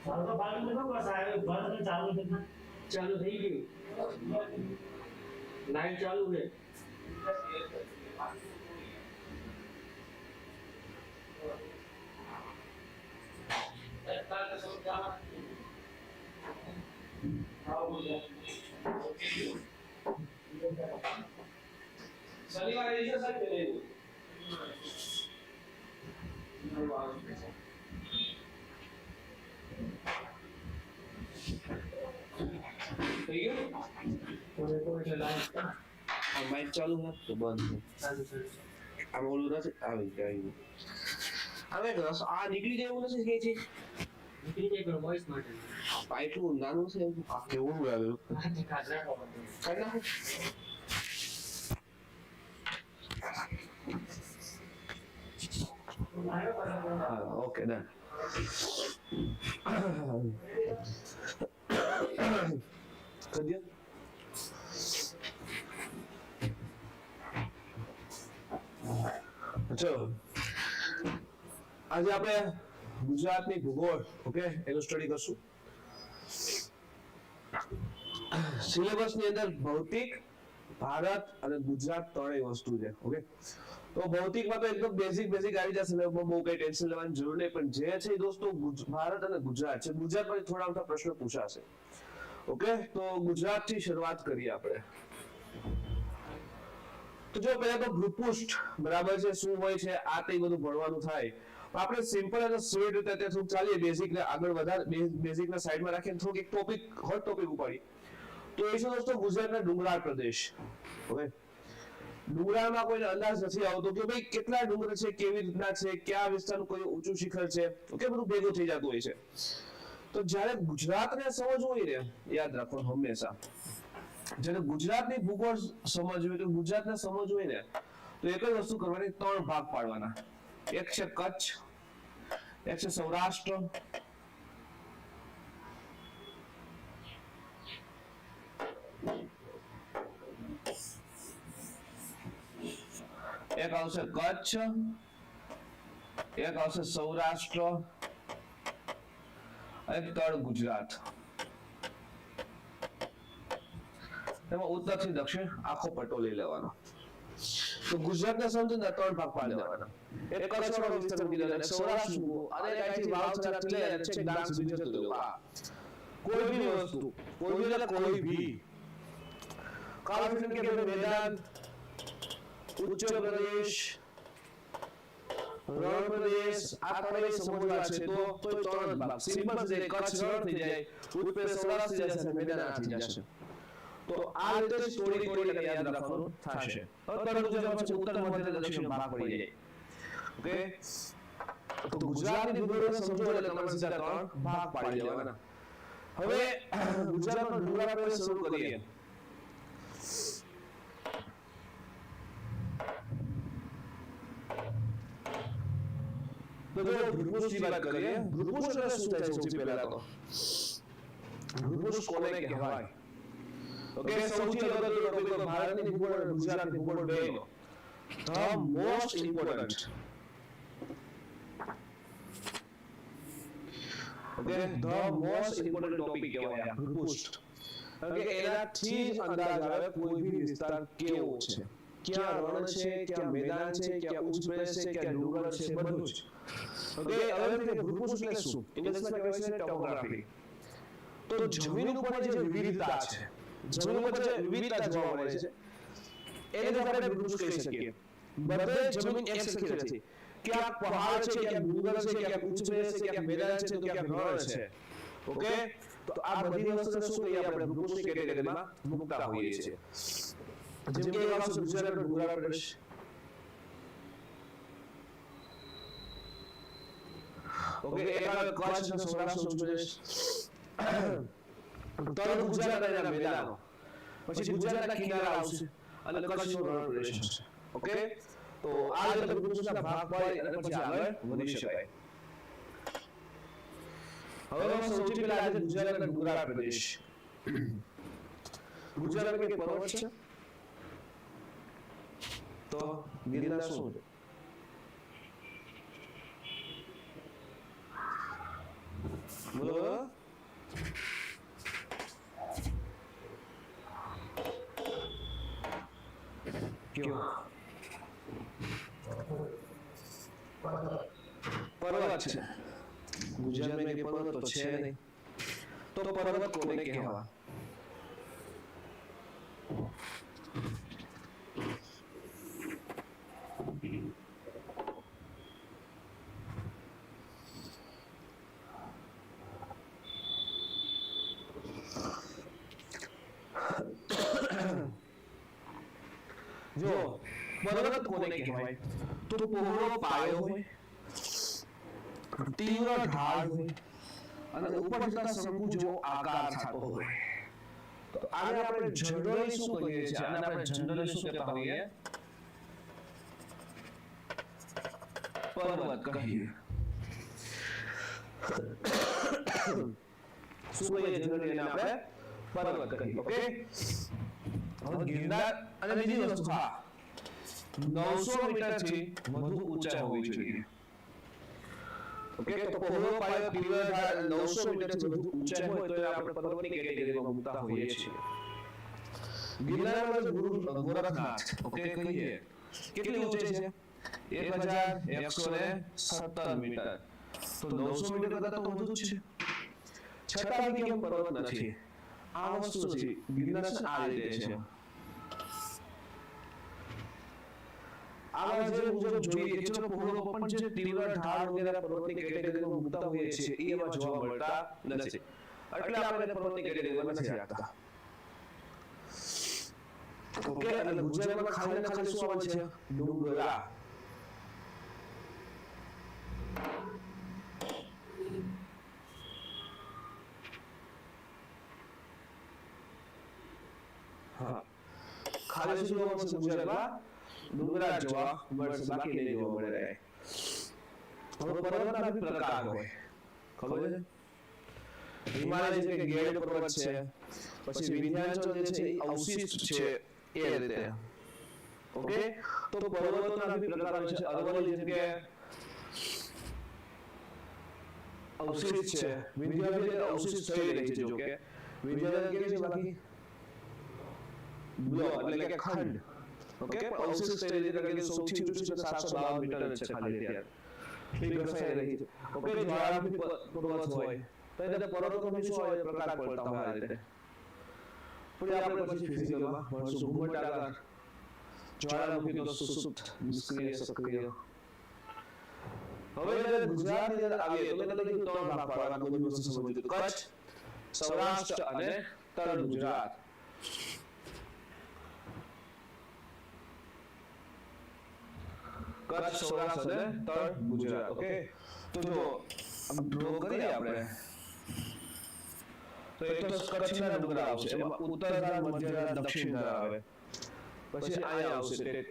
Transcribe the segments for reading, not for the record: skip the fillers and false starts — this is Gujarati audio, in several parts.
તો બાજુ નો બસ આ બંધ ચાલુ છે ચાલુ થઈ ગયું લાઈટ ચાલુ છે શનિવારે છે સર થઈ ગયું માઇક ચાલુ છે તો બંધ આ બોલું નથી આવી જાય હવે આ નીકળી જાય એવું નથી કે છે નીકળી જાય પણ વોઇસ માટે આટલું નાનું છે આ કેવું આવ્યું કાઢ નાખો ઓકે ડન કદિયા ચલો આજે આપણે ગુજરાતની ભૂગોળ ઓકે એનું સ્ટડી કરશું સિલેબસની અંદર ભૌતિક ભારત અને ગુજરાત ત્રણેય વસ્તુ છે ઓકે તો ભૌતિકમાં તો એકદમ બેઝિક આવી જશે બહુ કઈ ટેન્શન લેવાની જરૂર નહીં પણ જે છે દોસ્તો ભારત અને ગુજરાત છે ગુજરાત પર થોડા મોટા પ્રશ્નો પૂછાશે ઓકે તો ગુજરાત થી શરૂઆત કરીએ આપણે તો જો પહેલા તો ભૂપૃષ્ઠ બરાબર છે શું હોય છે આ તે બધું ભણવાનું થાય આપણે સિમ્પલ અને સ્વીટ રીતે તે થોડું ચાલીએ બેઝિક ને આગળ વધારે બેઝિક ને સાઈડમાં રાખીને થોડુંક એક ટોપિક હોટ ટોપિક ઉપાડી તો એ છે દોસ્તો ગુજરાતના ડુંગરાળ પ્રદેશ ઓકે ડુંગરાળમાં કોઈને અંદાજ નથી આવતો કે ભાઈ કેટલા ડુંગર છે કેવી રીતના છે કયા વિસ્તારનું કોઈ ઊંચું શિખર છે ઓકે બધું ભેગું થઈ જતું હોય છે તો જ્યારે ગુજરાતને સમજવું હોય ને યાદ રાખો હંમેશા જ્યારે ગુજરાતની ભૂગોળ સમજવી તો ગુજરાતને સમજવું હોય ને તો એક જ વસ્તુ કરવાની ત્રણ ભાગ પાડવાના એક છે કચ્છ એક છે સૌરાષ્ટ્ર એક આવશે કચ્છ એક આવશે સૌરાષ્ટ્ર અને તળ ગુજરાત એમાં ઉત્તર થી દક્ષિણ આખો પટ્ટો લઈ લેવાનો તો ગુજરાતના સમજીને ત્રણ ભાગ પાડી દેવાના એક કચ્છનો વિસ્તાર મૂકી દેવાનો એક સૌરાષ્ટ્ર અને અહીંથી વાવથરા થી લઈ અને છેક ડાંગ સુધી જતું રહેવું કોઈ ભી વસ્તુ કોઈ ભી કાળા કે મેદાન ઉચ્ચ પ્રદેશ રણ પ્રદેશ આ ત્રણેય સમજવા છે તો ત્રણ ભાગ સિમ્પલ છે કચ્છ રણ થઈ જાય ઉત્તર સૌરાષ્ટ્ર થઈ જશે મેદાન આ થઈ જશે તો આ રીતે સ્ટોરી કરીને યાદ રાખવાનું થશે ઉત્તર ગુજરાત પછી ઉત્તર મધ્ય અને દક્ષિણ ભાગ પડી જાય ઓકે તો ગુજરાતની ભૂગોળ સમજો એટલે તમારે સીધા ત્રણ ભાગ પાડી દેવાના હવે ગુજરાતનો ડુંગરાળ પ્રદેશ શરૂ કરીએ તો જો ભૂપૃષ્ઠની વાત કરીએ ભૂપૃષ્ઠ એટલે શું થાય સૌથી પહેલા તો ભૂપૃષ્ઠ કોને કહેવાય ઓકે સૌથી અગત્યનો ટોપિક ભારતની ભૂગોળ અને ગુજરાતની ભૂગોળ બેનો the most important okay the most important topic કહેવાય ભૂપૃષ્ઠ કારણ કે એનાથી જ અંદાજ આવે કોઈ ભી વિસ્તાર કેવો છે ક્યાં રણ છે, ક્યાં મેદાન છે, ક્યાં ઉચ્ચ પ્રદેશ છે, ક્યાં ડુંગર છે, બધું જ. ઓકે, હવે ભૂપૃષ્ઠ એટલે શું? ઇંગ્લિશમાં કહેવાય છે ટોપોગ્રાફી. તો જમીન ઉપર જે વિવિધતા છે, જમીન ઉપર જે વિવિધતા જોવા મળે છે એને જ આપણે ભૂપૃષ્ઠ કહી શકીએ. બધે જમીન એક સરખી નથી. ક્યાંક પહાડ છે, ક્યાંક ડુંગર છે, ક્યાંક ઉચ્ચ પ્રદેશ છે, ક્યાંક મેદાન છે, તો ક્યાંક રણ છે. ઓકે, તો આ બધી વસ્તુને શું કહીએ આપણે ભૂપૃષ્ઠની કેટેગરીમાં મૂકતા હોઈએ છીએ. જેમ કે એક આવશે ગુજરાતનો ડુંગરાળ પ્રદેશ, ઓકે, એક આવે કચ્છ અને સૌરાષ્ટ્રનો ઉચ્ચ પ્રદેશ, ત્રણ ગુજરાત અને એના મેદાનો, પછી ગુજરાતના કિનારા આવશે અને કચ્છનો રણ પ્રદેશ હશે. ઓકે, તો આ રીતે ભૂપૃષ્ઠના ભાગ પાડી અને પછી આગળ વધી શકાય. હવે સૌથી પહેલા આજે ગુજરાતના ડુંગરાળ પ્રદેશ. ગુજરાતમાં એક પર્વત છે, તો ગિરનાર શું છે? બોલો. કયો પર્વત છે? ગુજરાતમાં એક પર્વત તો છે નહીં, તો પર્વત કોને કહેવા? જો પર્વત કોને કહેવાય? તો પહોળો પાયો હોય, તીવ્ર ઢાળ હોય અને ઉપર જતા શંકુ જેવો આકાર થતો હોય. તો આને આપણે જનરલી શું કહીએ છીએ? આને આપણે જનરલી શું કહેતા હોઈએ? પર્વત કહીએ. શું કહીએ જનરલી? એને આપણે પર્વત કહીએ. ઓકે, હવે ગિરનાર અને બીજી વસ્તુ, હા, 900 મીટરથી વધુ ઊંચાઈ હોવી જોઈએ. ઓકે, તો પહોળો પાયો, તીવ્ર ઢાળ 900 મીટરથી વધુ ઊંચાઈ હોય તો આપણે પર્વતની કેટેગરીમાં મૂકતા હોઈએ છીએ. ગિરનારમાં ગોરખનાથ, ઓકે, કહીએ કેટલી ઊંચાઈ છે? 1117 મીટર. તો 900 મીટર કરતા તો વધુ જ છે. છતાં કેમ પર્વત નથી? આ વસ્તુ નથી. ગિરનાર આ રીતે છે. આવા જે મુજબ જોઈએ કે ચલો પહોળો પણ જે તીવ્ર ઢાળ વગેરે પર્વતની કેટેગરીમાં મૂકતા હોઈએ છીએ એ એમાં જોવા મળતા નથી. એટલે આપણે પર્વતની કેટેગરીમાં નથી રાખતા. ઓકે, એટલે ગુજરાતમાં ખાલી ને ખાલી શું આવે છે? ડુંગરા. હા, ખાલી શું જોવા મળશે ગુજરાતમાં? ડુંગરા જોવા મળશે, બાકી નહીં જોવા મળે. હવે પર્વતના બી પ્રકાર હોય, ખબર છે? હિમાલય છે કે ગેડ પર્વત છે, પછી વિંધ્યાચલ જે છે એ અવશિષ્ટ છે, એ રીતે. ઓકે, તો પર્વતોના બી પ્રકાર હોય છે. અરવલ્લી જેમ કે અવશિષ્ટ છે, વિંધ્યાચલ અવશિષ્ટ થઈ રહી છે. જો કે વિંધ્યાચલ કેવી છે? બાકી બ્લોક એટલે કે ખંડ. ઓકે, પણ અવશિષ્ટ થઈ રહી છે કે સૌથી ઊંચું છે 752 મીટર છે ખાલી અત્યારે. એ ઘસાઈ રહી છે. ઓકે, જ્વાળામુખી પર્વત હોય તો એટલે પર્વતોમાં શું હોય? પ્રકાર પડતા હોય આ રીતે. પણ આપણે પછી ફિઝિકલમાં ભણશું. ઘુમ્મટ આકાર, જ્વાળામુખી તો સુસુપ્ત, નિષ્ક્રિય, સક્રિય. હવે જ્યારે ગુજરાતની અંદર આવીએ તો મેં કીધું 3 ભાગ પાડવાના, બધી વસ્તુ સમજી. કચ્છ, સૌરાષ્ટ્ર અને તળ ગુજરાત. કચ્છ, સૌરાષ્ટ્ર અને તળ ગુજરાત. ઓકે, તો જો ડ્રો કરીએ આપણે તો એક તો કચ્છના ડુંગરા આવશે, એમાં ઉત્તર ધાર, મધ્ય ધાર, દક્ષિણ ધાર આવે. પછી અહીંયા આવશે ટેટ.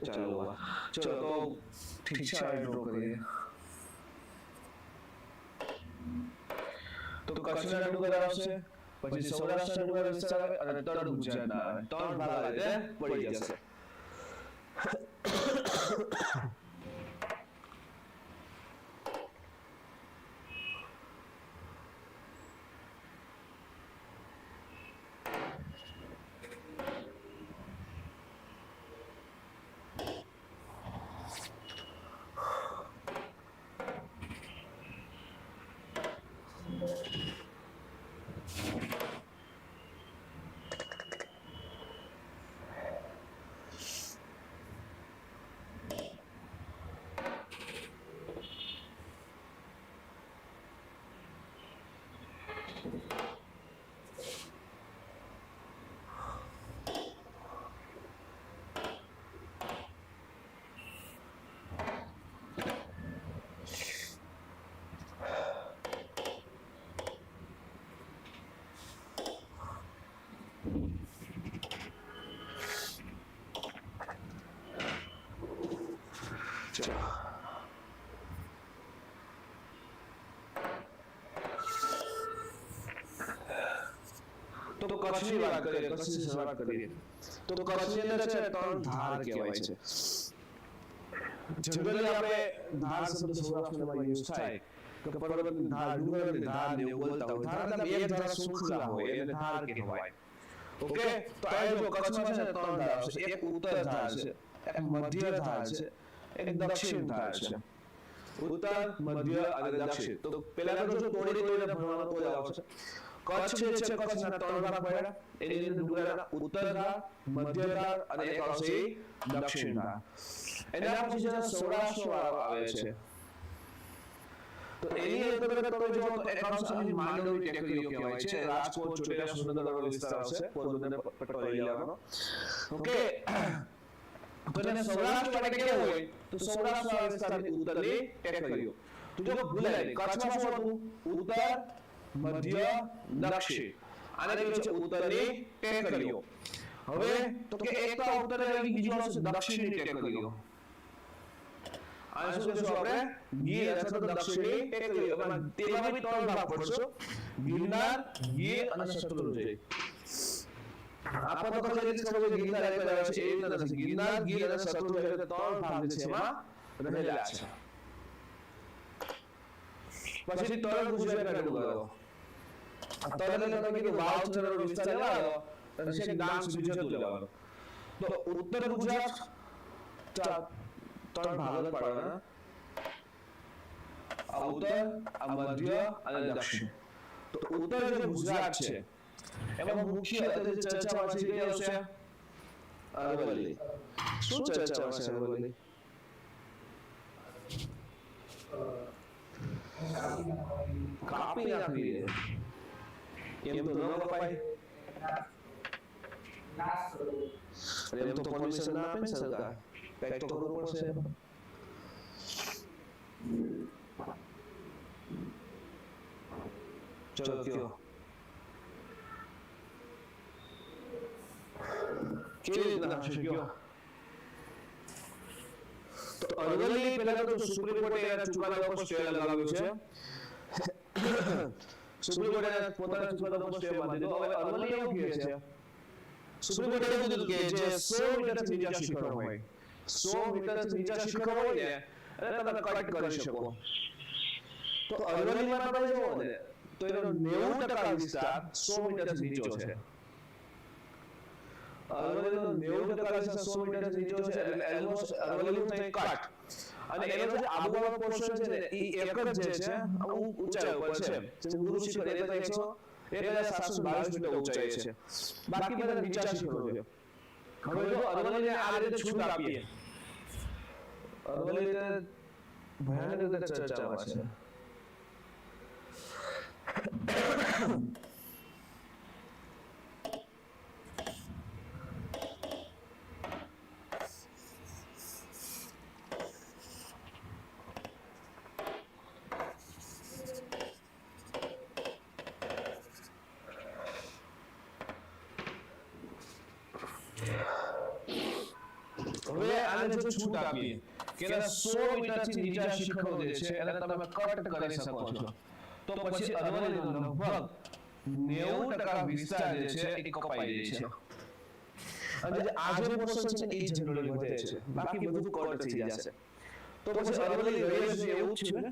ચાલો ચલો તો ઠીક છે, આ ડ્રો કરીએ. તો કચ્છના ડુંગરા આવશે, પછી સૌરાષ્ટ્રના ડુંગરા વિસ્તાર આવે અને તળ ગુજરાતના આવે. 3 ભાગ આ રીતે પડી જશે. તો કચ્છની વાત કરીએ, કચ્છની શરૂઆત કરીએ તો કચ્છની અંદર છે ત્રણ ધાર કહેવાય છે. જનરલી આપણે ધાર શબ્દ સૌરાષ્ટ્રમાં યુઝ થાય તો પર્વતની ધાર, ડુંગરની ધાર ને એવું બોલતા હોય. ધાર એટલે એક ધાર શૃંખલા હોય એને ધાર કહેવાય. ઓકે, તો આ જો કચ્છમાં છે ને ત્રણ ધાર છે. એક ઉત્તર ધાર છે, એક મધ્ય ધાર છે, એક દક્ષિણ ધાર છે. ઉત્તર, મધ્ય અને દક્ષિણ. તો પહેલા તો જો તોડી ભણવાનું તો જ આવશે. કચ્છ જે છે કચ્છના ત્રણ ભાગ પડ્યા. એની અંદર ડુંગરના ઉત્તર ધાર, મધ્ય ધાર અને એક આવશે દક્ષિણ ધાર. એના પછી જે સૌરાષ્ટ્ર વાળો આવે છે તો એની અંતર્ગત તમે જો તો એક આવશે માંડવી ટેકરીઓ કહેવાય છે. રાજકોટ, ચોટીલા, સુરેન્દ્રનગર વિસ્તાર આવશે, પોરબંદર, પટોળા ઇલાકાનો. ઓકે, તો એને સૌરાષ્ટ્ર માટે કેવું હોય તો સૌરાષ્ટ્ર વિસ્તારની ઉત્તરની ટેકરીઓ. તો જો ભૂલાય નહીં, કચ્છમાં શું હતું? ઉત્તર, મધ્ય, દક્ષિણ. આને કહેવાય છે ઉત્તરની ટેકરીઓ. હવે તો કે એક તો ઉત્તરની આવી, બીજું આવશે દક્ષિણની ટેકરીઓ. આ શું કહેશું આપણે? ગીર અથવા તો દક્ષિણની ટેકરીઓ. તેમાં બી ત્રણ ભાગ પડશે: ગિરનાર, ગીર અને શત્રુંજય. આપણને તો ખબર છે ગિરનાર એક આવે છે, એ રીતે નથી. ગિરનાર, ગીર અને શત્રુંજય એટલે ત્રણ ભાગ છે એમાં રહેલા છે. પછી તળ ગુજરાતના ડુંગરો. તળ એટલે તમે કીધું વાવ થરાનો વિસ્તાર લેવાનો અને છેક ડાંગ સુધી જતું લેવાનું. તો ઉત્તર ગુજરાત ત્રણ ભાગ પાડવાના: ઉત્તર, મધ્ય અને દક્ષિણ. તો ઉત્તર જે ગુજરાત છે એમાં મુખ્ય ચર્ચામાં છે કઈ આવશે? અરવલ્લી. શું ચર્ચામાં છે અરવલ્લી? કાપી નાખવી દે એમ તો ન કપાય. એમ તો પરમિશન ના આપે ને સરકાર, કઈક તો કરવું પડશે. ચલો કયો કેવી રીતના હશે કયો? તો અરવલ્લી પહેલા તો સુપ્રીમ કોર્ટે એના ચુકાદા ઉપર સ્ટે લગાવ્યું છે. સુપ્રીમ કોર્ટે પોતાના ચુકાદા ઉપર સ્ટે બાંધી દીધો. હવે અરવલ્લી એવું કહે છે, સુપ્રીમ કોર્ટે એવું કીધું કે જે 100 મીટરથી નીચા શિખર હોય, 100 મીટરથી નીચા શિખર હોય ને એટલે તમે કટ કરી શકો. તો અરવલ્લીમાં તમે જોવો ને તો એનો 90% વિસ્તાર 100 મીટરથી નીચો છે. અરવલ્લીનો 90% વિસ્તાર 100 મીટરથી નીચો છે એટલે ઓલમોસ્ટ અરવલ્લીનું થાય કટ. અને એનો જે આબોહવા પોર્શન છે ને એ એક જ જે છે ઊંચાઈ ઉપર છે. જે ગુરુ શિખર એ તો 1722 મીટર ઊંચાઈ છે. બાકી બધા નીચા શિખરો છે. હવે જો અરવલ્લીને આ રીતે છૂટ આપીએ, અરવલ્લી ભયાનક રીતે ચર્ચામાં છે. હવે આને જો છૂટ આપીએ કે 100 મીટરથી નીચા શિખરો જે છે એને તમે કટ કરી શકો છો, તો પછી અરવલ્લીનો લગભગ 90% વિસ્તાર જે છે એ કપાઈ જાય છે. અને જે આજે પોર્શન છે એ જનરલી વધે છે, બાકી બધું કટ થઈ જશે. તો પછી અરવલ્લી રહે છે એવું જ છે ને.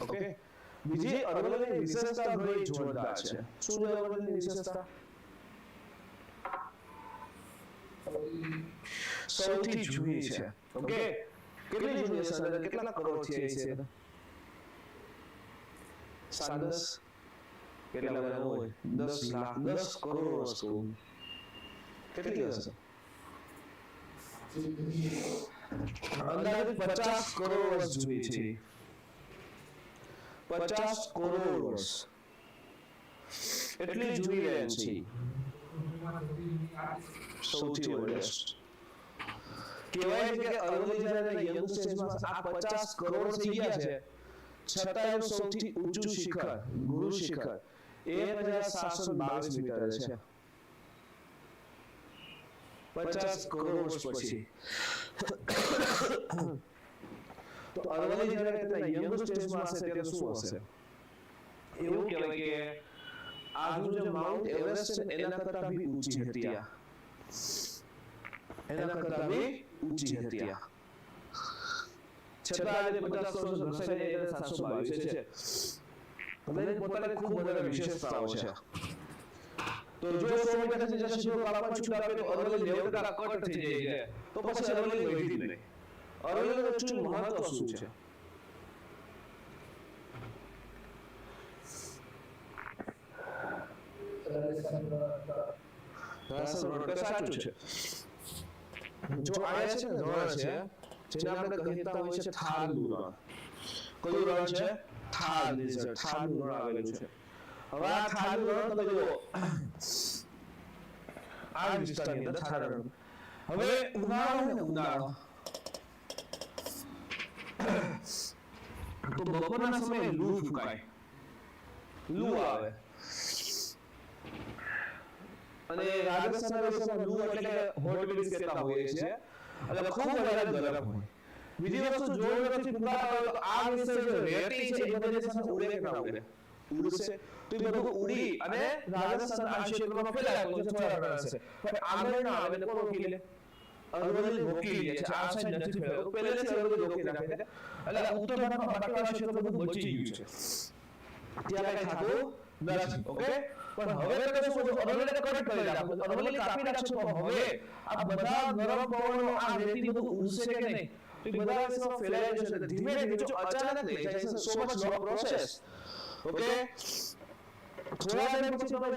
ઓકે, બીજી અરવલ્લીની વિશેષતા ઘણી જોરદાર છે. શું છે અરવલ્લીની વિશેષતા? સૌથી જૂની છે. ઓકે, કેટલી જૂની છે? કેટલા કરોડથી આવી છે? 10 કેટલા બધા હોય? 10 લાખ, 10 કરોડ વસ્તુ કેટલી હશે? અંદાજે 50 કરોડ વર્ષ જૂની છે. 50 કરોડ વર્ષ એટલી જૂની રેન્જ છે. સૌથી ઓલ્ડેસ્ટ કહેવાય છે કે અરવલ્લી જ્યારે યંગ સ્ટેજમાં આ 50 કરોડ થઈ ગયા છે, છતાં એનું સૌથી ઊંચું શિખર ગુરુ શિખર 1722 મીટર છે. 50 કરોડ વર્ષ પછી તો અરવલ્લી જ્યારે તેના યંગ સ્ટેજમાં હશે ત્યારે શું હશે? એવું કહેવાય કે આજનું જે માઉન્ટ એવરેસ્ટ છે એના કરતા બી ઊંચી હતી આ, એના કરતા બી ઊંચી હતી આ. છતાં આજે 50 વર્ષ ઘસાઈને 722 છે. એટલે પોતાની ખૂબ વધારે વિશેષતાઓ છે. તો જો 100 મીટરથી જશે સીધો કાપવા છૂટ આપે તો અરવલ્લી 90% કટ થઈ જાય છે. તો પછી અરવલ્લી વધી જ નહીં. અરવલ્લીનું એકચ્યુઅલી મહત્વ શું છે? સાચું છે. જો આયા છે ને રણ છે જેને આપણે કહેતા હોય છે થારનું રણ. કયું રણ છે? થાર ડેઝર્ટ. થારનું રણ આવેલું છે. હવે આ થારનું રણ તમે જુઓ આ વિસ્તારની અંદર થાર રણ. હવે ઉનાળો ને ઉનાળો તો બપોરના સમયે લૂ ફૂંકાય, લૂ આવે. અને રાજસ્થાનના વિસ્તારમાં લૂ એટલે કે હોટ વિન્ડ્સ કહેતા હોઈએ છે, એટલે ખૂબ વધારે ગરમ હોય. બીજી વસ્તુ જોરથી ફૂંકાતા હોય તો આ વિસ્તાર જે રેતી છે એ બધી સાથે ઉડે કે ના ઉડે? ઉડશે. તો એ બધું ઉડી અને રાજસ્થાન આ ક્ષેત્રમાં ફેલાય તો થોડા રહેશે. પણ આગળ ના આવે તો કોણ રોકી લે? અરવલ્લી રોકી લે છે. આ સાઈડ નથી ફેલાતો, પહેલેથી અરવલ્લી રોકી રાખે છે. એટલે ઉત્તર ભારતમાં બાકીવાળા ક્ષેત્ર બધું બચી ગયું છે, ત્યાં કઈ થતું નથી. ઓકે, પણ હવે તમે શું કરશો? અરવલ્લી કટ કરી રાખો, અરવલ્લી કાપી નાખશો તો હવે આ બધા ગરમ પવનો આ રેતી બધું ઉડશે કે નહીં? તો બધા વિસ્તારમાં ફેલાઈ જશે. ધીમે ધીમે જો અચાનક નહીં જાય છે, so much long process. Okay, થોડા ટાઈમ પછી તમે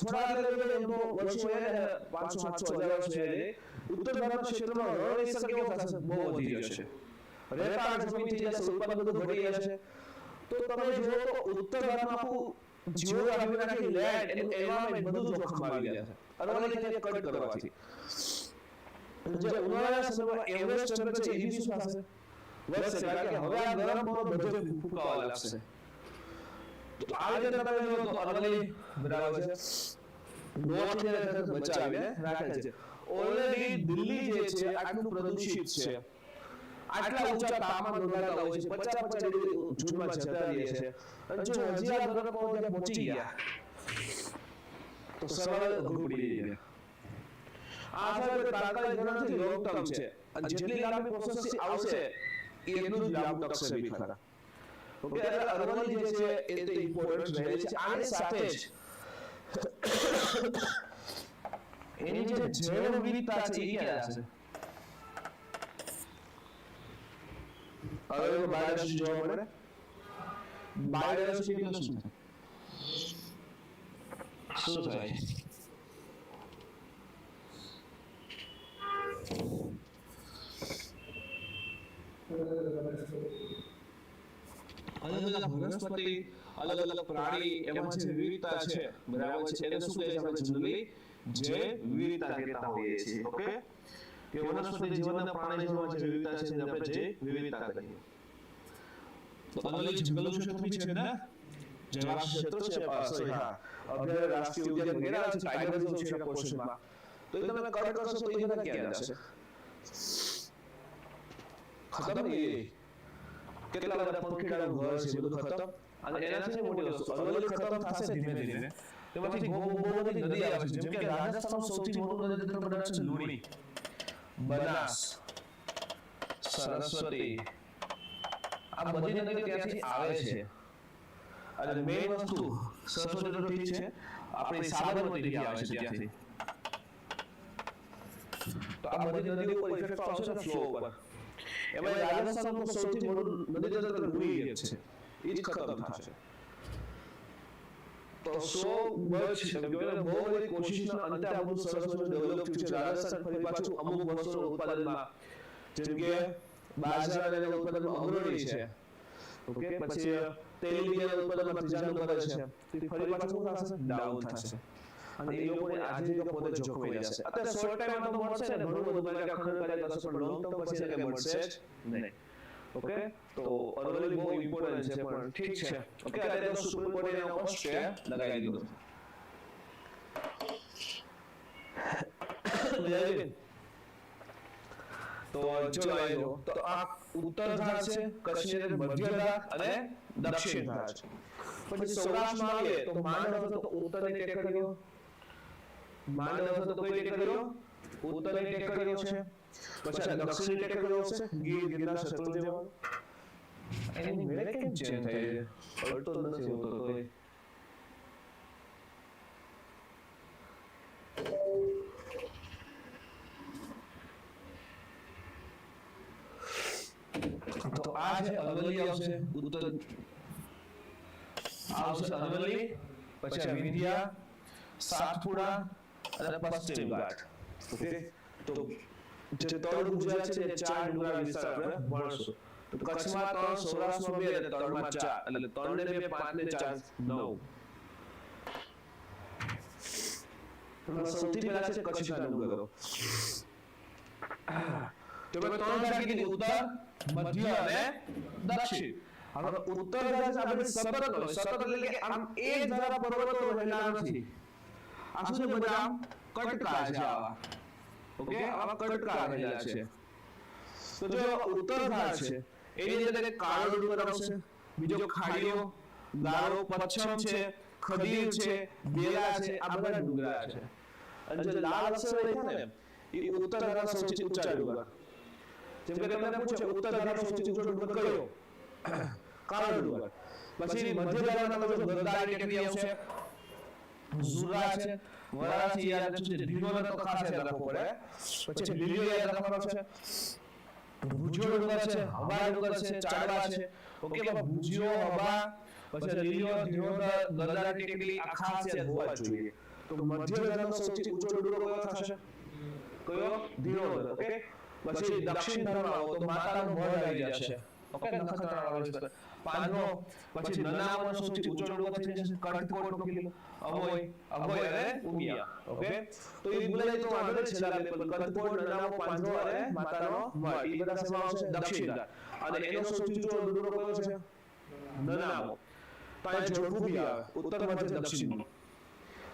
થોડા એમનો વર્ષો હોય ને 500 700 1000 વર્ષ હોય ઉત્તર ભારતના ક્ષેત્રમાં રણ વિસ્તાર કેવો થશે? બહુ વધી ગયો છે. રેતાળ જમીન થઈ જશે, ઉત્પાદન બધું ઘટી જશે. તો તમે જુઓ તો ઉત્તર ભારતમાં આખું જીઓગ્રાફી નાખી લેન્ડ એનું એન્વાયરમેન્ટ બધું જોખમમાં આવી ગયા છે અરવલ્લી ત્યાં કટ કરવાથી. જે ઉનાળાના સમયમાં એવરેસ્ટ ટેમ્પરેચર એ બી શું થશે? વધશે, કારણ કે હવે આ ગરમ પવન બધે ફૂંકાવા લાગશે. તો આ રીતે તમે જો તો અરવલ્લી બરાબર છે નોર્થ ને બચાવીને રાખે છે. ઓલરેડી દિલ્હી જે છે આટલું પ્રદૂષિત છે, આટલા ઊંચા તાપમાન નોંધાતા હોય છે, 50 ડિગ્રી જૂનમાં જતા રહે છે. અને જો હજી આ ગરમ પવન ત્યાં પહોંચી ગયા તો સવારે અઘરું પડી જાય. આ સાહેબ તાત્કાલિક ગણતરી લોંગ ટર્મ છે, અને જેટલી લાંબી પ્રોસેસ આવશે એટલું જ લાંબુ ટકશે બી ખરા. ઓકે, એટલે અરવલ્લી જે છે એ તો ઇમ્પોર્ટન્ટ રહે છે. આની સાથે જ એની જે જૈવ વિવિધતા છે એ ક્યાં છે? હવે બાયોડાયવર્સિટી જોવા મળે. બાયોડાયવર્સિટી એટલે શું થાય? શું થાય? અલગ અલગ વનસ્પતિ, અલગ અલગ પ્રાણી, એમાં જે વિવિધતા છે બરાબર છે એને શું કહે છે? આપણે જનરલી જે વિવિધતા કહેતા હોઈએ છીએ. ઓકે, કે વનસ્પતિ જીવનના પ્રાણી જીવનમાં જે વિવિધતા છે એને આપણે જે વિવિધતા કહીએ. તો અરવલ્લી જંગલો ક્ષેત્ર બી છે ને, જંગલ ક્ષેત્ર છે, સોરી હા, અભયારણ્ય, રાષ્ટ્રીય ઉદ્યાન વગેરે છે, ટાઈગર રિઝર્વ છે એના પોર્શનમાં. તો એ તમે કટ કરશો તો એ બધા ક્યાં જશે? ખતમ નહીં. કેટલા બધા પંખીડાનું ઘર છે બધું ખતમ. અને એનાથી મોટી વસ્તુ અરવલ્લી ખતમ થશે ધીમે ધીમે. તેમાંથી બહુ બધી નદી આવે છે, જેમ કે રાજસ્થાનનું સૌથી મોટું નદી તંત્ર બનાવે છે લુણી, બનાસ, સરસ્વતી. આ બધી નદીઓ ત્યાંથી આવે છે. અને મેઇન વસ્તુ સરસ્વતી તો ઠીક છે, આપણી સાબરમતી આવે છે ત્યાંથી. તો આ બધી નદીઓ ઉપર ઇફેક્ટ આવશે ને ફ્લો ઉપર. એમાં રાજસ્થાનનું સૌથી મોટું નદી તંત્ર લુણી છે, એ જ ખતમ થશે. તો સો મચ બહુ બધી કોશિશના અંતે આ બધું સરસ મજાનું ડેવલપ થયું છે. રાજસ્થાન ફરી પાછું અમુક વસ્તુના ઉત્પાદનમાં, જેમ કે બાજરાના ઉત્પાદનમાં અગ્રણી છે. ઓકે, પછી તેલીબિયાના ઉત્પાદનમાં ત્રીજા નંબરે છે. ફરી પાછું શું થશે? ડાઉન થશે. અને એ લોકોને આજીવિકા પોતે જોખમાઈ જશે. અત્યારે શોર્ટ ટાઈમમાં તો મળશે ને ઘણું બધું, કારણ કે ખનન કાર્ય કરશે, પણ લોંગ ટર્મ પછી એને કઈ મળશે જ નહીં. ઓકે, તો અરવલ્લી બહુ ઇમ્પોર્ટન્ટ છે, પણ ઠીક છે. ઓકે, અત્યારે તો સુપ્રીમ કોર્ટે એના ઉપર સ્ટે લગાવી દીધો. તો ચલો આવી જાઓ. તો આ ઉત્તર ધાર છે, કચ્છની અંદર મધ્ય ધાર અને દક્ષિણ ધાર છે. પછી સૌરાષ્ટ્રમાં આવીએ તો માંડવ હતો તો ઉત્તરની ટેકરીઓ, માંડવ હતો તો કઈ ટેકરીઓ? ઉત્તરની ટેકરીઓ છે. પછી દક્ષિણની ટેકરીઓ છે, ગીર, ગિરનાર, શેત્રુંજય જેવા. એની મેળે કેમ ચેન્જ થાય છે? અડતો નથી હોતો તો તો આ છે અરવલ્લી આવશે, ઉત્તર આવશે અરવલ્લી, પછી વિંધ્યા, સાતપુડા અને પશ્ચિમ ઘાટ. ઓકે, તો જે તળ ગુજરાત છે એ 4 ડુંગરાળ વિસ્તાર આપણે ભણશું. તો કચ્છમાં 3, સૌરાષ્ટ્રમાં 2 અને તળમાં 4, એટલે 3 ને 2 5 ને 4 9. સૌથી પહેલા છે કચ્છના ડુંગરો. તો મેં 3 ધાર કીધી, ઉત્તર, મધ્ય અને દક્ષિણ. હવે ઉત્તર ધાર છે આપણે સતત હોય, સતત એટલે કે આમ એક ધારા પર્વતો રહેલા નથી. આ શું છે બધા? આમ કટકા છે આવા. ઓકે, આવા કટકા રહેલા છે. તો જો ઉત્તર ધાર છે એની અંદર એક કાળો ડુંગર આવશે, બીજો ખાડીઓ, ગાળો, પચ્છમ છે, ખદીર છે, બેલા છે, આ બધા ડુંગરા છે. અને જે લાલ અક્ષર લખ્યા ને એ ઉત્તર ધારના સૌથી ઊંચા ડુંગર. જેમ કે તમને પૂછે ઉત્તર ધારનો સૌથી ઊંચો ડુંગર કયો? કાળો ડુંગર. પછી મધ્ય ધારના જો ગરદારી ટેકરી આવશે, ઝુરા છે, વરાછી યાદ રાખજો, ધીરોધર તો ખાસ યાદ રાખવો પડે. પછી લીલીઓ યાદ રાખવાનો છે, ભુજિયો ડુંગર છે, હવા ડુંગર છે, ચાડવા છે. ઓકે, ભુજિયો, હવા, પછી લીલીઓ, ધીરોધર, ગરદારી ટેકરી આ ખાસ યાદ હોવા જોઈએ. તો મધ્ય ધારનો સૌથી ઊંચો ડુંગર કયો થશે? કયો? ધીરોધર. ઓકે, પછી દક્ષિણ ધારમાં આવો તો માતાનો મઢ આવી જશે. ઓકે, નખત્રાણા વિસ્તાર, પાંદરો. પછી નનાવાનો સૌથી ઊંચો ડુંગર થઈ જશે કડકોટનો કિલ્લો, અભોય, અભોય અને ઉમિયા. ઓકે, તો એ બોલાય તો આગળ છેલ્લા લેવલ કડકોટ, નનામો, પાંદરો અને માતાનો મઢ એ બધા સેવા આવશે દક્ષિણ ધાર. અને એનો સૌથી ઊંચો ડુંગર કયો છે? નનામો. તો આ જોડવું બી આવે ઉત્તર, મધ્ય, દક્ષિણ.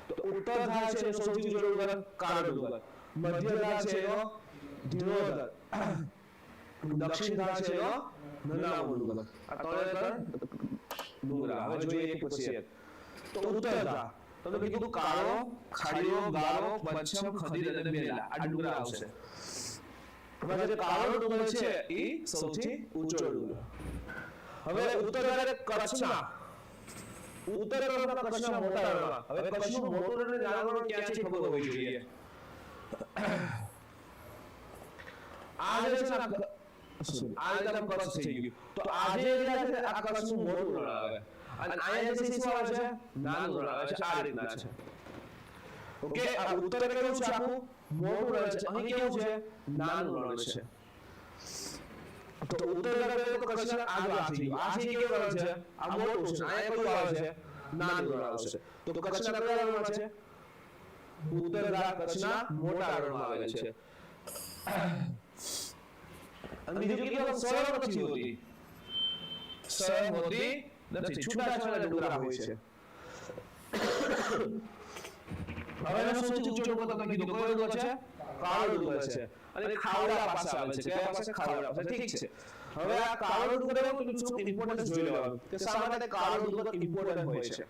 તો ઉત્તર ધાર છે એનો સૌથી ઊંચો ડુંગર કાળો ડુંગર, મધ્ય ધાર છે એનો ધીરોધર, દક્ષિણ ધાર છે એનો નનામો ડુંગર. આ ત્રણ ડુંગરા. હવે જોઈએ એક પછી એક. તો ઉત્તર ધાર તમે કીધું કાળો, ખાડીઓ, ગાળો, પચ્છમ, ખદીર અને બેલા આ ડુંગરા આવશે. હવે જે કાળો ડુંગર છે એ સૌથી ઊંચો ડુંગર. હવે ઉત્તર ધાર કચ્છના ઉત્તર તરફના કચ્છના મોટા રણમાં. હવે કચ્છનું મોટું રણ અને નાનું રણ ક્યાં છે ખબર હોવી જોઈએ. આ જે છે આ એકદમ કચ્છ થઈ ગયું. તો આ જે એરિયા છે આ કચ્છનું મોટું રણ આવે અને અહીંયા જે શું આવે છે? નાનું રણ આવે છે. આ રીતના છે. ઓકે, આ ઉત્તર કેવું છે? આખું મોટું રણ છે. અહીં કેવું છે? નાનું રણ છે. તો ઉત્તર તો કચ્છના આગળ થઈ ગયું. આ છે કેવું રણ છે? આ મોટું છે. અહીંયા કયું આવે છે? નાનું રણ આવશે. તો કચ્છના કયા રણમાં છે? ઉત્તર ધાર કચ્છના મોટા રણમાં આવે છે. અને બીજું કે સરળ નથી હોતી, સરળ હોતી નથી, છૂટાછવાયા ડુંગરા હોય છે. હવે એનો સૌથી ઊંચો ડુંગર તમે કીધું કયો ડુંગર છે? કાળો ડુંગર છે. અને ખાવડા પાસે આવે છે. કયા પાસે? ખાવડા પાસે. ઠીક છે. હવે આ કાળો ડુંગર એવું થોડું ઇમ્પોર્ટન્સ જોઈ લેવાનું કે શા માટે કાળો ડુંગર ઇમ્પોર્ટન્ટ હોય છે.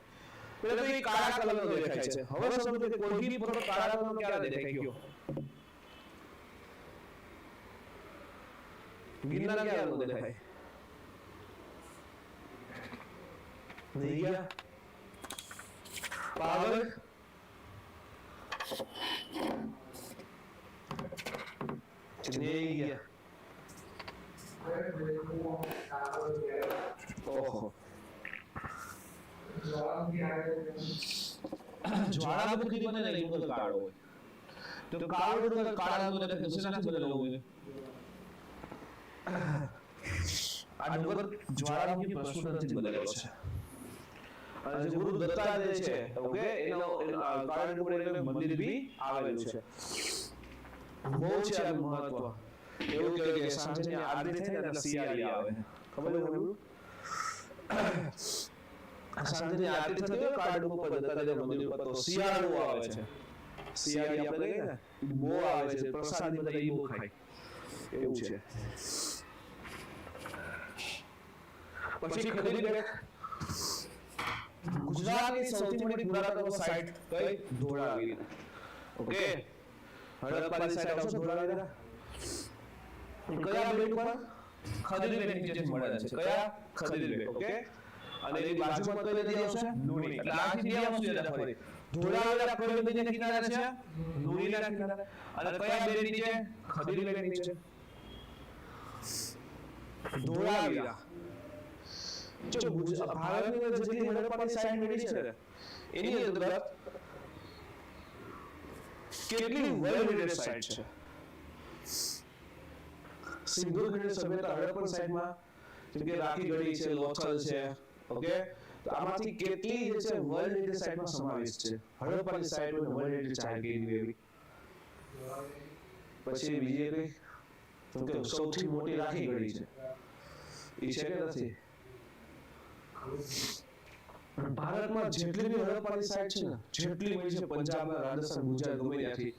એટલે તો એ કાળા કલરનો દેખાય છે. હવે સમજો કે કોઈ બી પર્વત કાળા કલરનો ક્યારે દેખાઈ ગયો? ગિરનાર ક્યારે નો દેખાય? નહીં ગયા? પાવાગઢ, નહીં ગયા? ઓહો, જ્વાળામુખી બને ને એ ડુંગર કાળો હોય. તો કાળો ડુંગર કાળા ડુંગર શેનાથી બનેલો હોય? આ ડુંગર જ્વાળામુખી પ્રસ્ફુટનથી બનેલો છે. અને જે ગુરુ દત્તાત્રેય છે, ઓકે, એનો કાળા ડુંગર એટલે મંદિર બી આવેલું છે. બહુ છે આ મહત્વ. એવું કહે કે સાંજની આરતી થાય ને એટલે શિયાળી આવે. ખબર છે તમને? સાંજની આરતી થતી હોય કાળા ડુંગર પર દત્તાત્રેય મંદિર પર તો શિયાળું આવે છે. શિયાળી આપણે કહીએ ને બહુ આવે છે. પ્રસાદી બધા એ બહુ ખાય. એવું છે. પછી ખડીર બેટ ગુજરાતની સૌથી મોટી પુરાતત્વ સાઇટ કઈ? ધોળાવીરા. ઓકે, હડપ્પાની સાઇટ આવશે ધોળાવીરા. કયા બેટ ઉપર? ખડીર બેટ નીચેથી મળે છે. કયા? ખડીર બેટ. ઓકે, અને એની બાજુમાં કઈ નદી આવશે? લુણી. એટલે આથી બે વસ્તુ યાદ રાખવાની. ધોળાવીરા કઈ નદીના કિનારે છે? લુણીના કિનારે. અને કયા બેટ નીચે? ખડીર બેટ નીચે. ધોળાવીરા જો ભારતની અંદર જેટલી હડપ્પાની સાઇટ મળી છે એની અંદર કેટલી વેલ રિલેટેડ સાઇટ છે? સિંધુ ખીણ સભ્યતા હડપ્પન સાઇટમાં જેમ કે રાખીગઢી છે, લોથલ છે. ઓકે, તો આમાંથી કેટલી જે છે વર્લ્ડ હેરિટેજ સાઇટમાં સમાવેશ છે? હડપ્પાની સાઇટ અને વર્લ્ડ હેરિટેજ જાહેર કરી એવી. પછી બીજી કઈ? તો કે સૌથી મોટી રાખીગઢી છે. એ છે કે નથી? ભારતમાં જેટલી બી હડપ્પાની સાઇટ છે ને, જેટલી મળી છે પંજાબમાં, રાજસ્થાન, ગુજરાત, ગમે ત્યાંથી,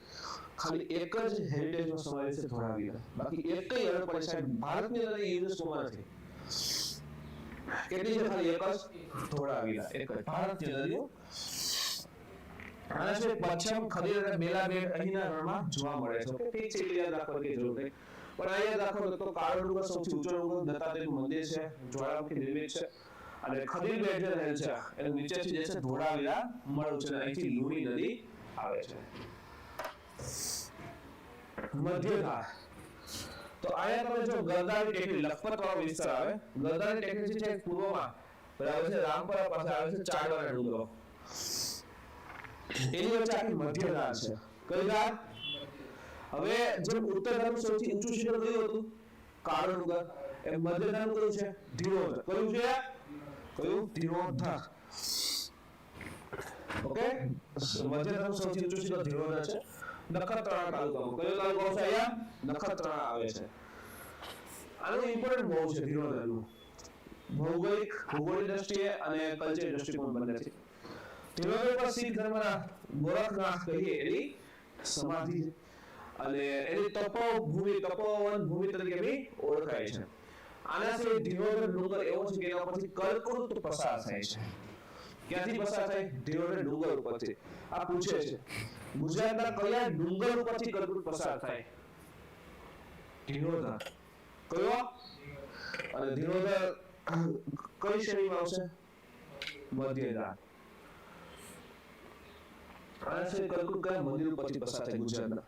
ખાલી એક જ હેરિટેજનો સમાવેશ છે ધોળાવીરા. બાકી એકય હડપ્પાની સાઇટ ભારતની અંદર યુનેસ્કોમાં નથી. કેટલી છે? ખાલી એક જ ધોળાવીરા, એક જ ભારતની અંદર. આના છે પશ્ચિમ ખડીર અને બેલા બેટ અહીંના રણમાં જોવા મળે છે. ઓકે, ઠીક છે, યાદ રાખવાની જરૂર નહીં. પણ આ યાદ રાખો તો કાળો ડુંગર સૌથી ઊંચો ડુંગર, દત્તાત્રેયનું મંદિર છે, જ્વાળામુખી નિર્મિત છે. અને ખડીર બેટ જે રહેલ છે એની નીચેથી જે છે ધોળાવીરા મળ્યું છે. અહીંથી લુણી નદી આવે છે. મધ્યધાર તો આયા તમે જો ગરદાની ટેકરી, લખપત વાળો વિસ્તાર આવે. ગરદાની ટેકરી છે પૂર્વમાં, બરાબર છે, રામપરા પાસે આવે છે ચાડવાના ડુંગરો. એની વચ્ચે આખી મધ્યધાર છે. કઈ ધાર? હવે જેમ ઉત્તરધારનું સૌથી ઊંચું શિખર કયું હતું? કાળો ડુંગર. એ મધ્યધારનું કયું છે? ધીરોધર. કયું છે? કયું? ધીરોધર. ઓકે, મધ્યધારનું સૌથી ઊંચું શિખર ધીરોધર છે. નખત્રાણા તાલુકામાં. કયો તાલુકો આવશે અહીંયા? નખત્રાણા આવે છે. આનું ઇમ્પોર્ટન્ટ બહુ છે ધીરોધરનું, ભૌગોલિક દ્રષ્ટિએ અને કલ્ચરલ દ્રષ્ટિકોણ બંનેથી. ધીરોધર પર શીખ ધર્મના ગોરખનાથ કહીએ એની સમાધિ અને એની તપોવન ભૂમિ તરીકે બી ઓળખાય છે. આનાથી ધીરોધર ડુંગર એવો છે કે એના પરથી કર્કવૃત પસાર થાય છે. ક્યાંથી પસાર થાય? ધીરોધર ડુંગર ઉપરથી. આ પૂછે છે ગુજરાતના કયા ડુંગર ઉપરથી કર્કવૃત પસાર થાય? ધીરોધર. કયો? અને ધીરોધર કઈ શ્રેણીમાં આવશે? મધ્યધાર. આનાથી કર્કવૃત કયા મંદિર ઉપરથી પસાર થાય ગુજરાતના?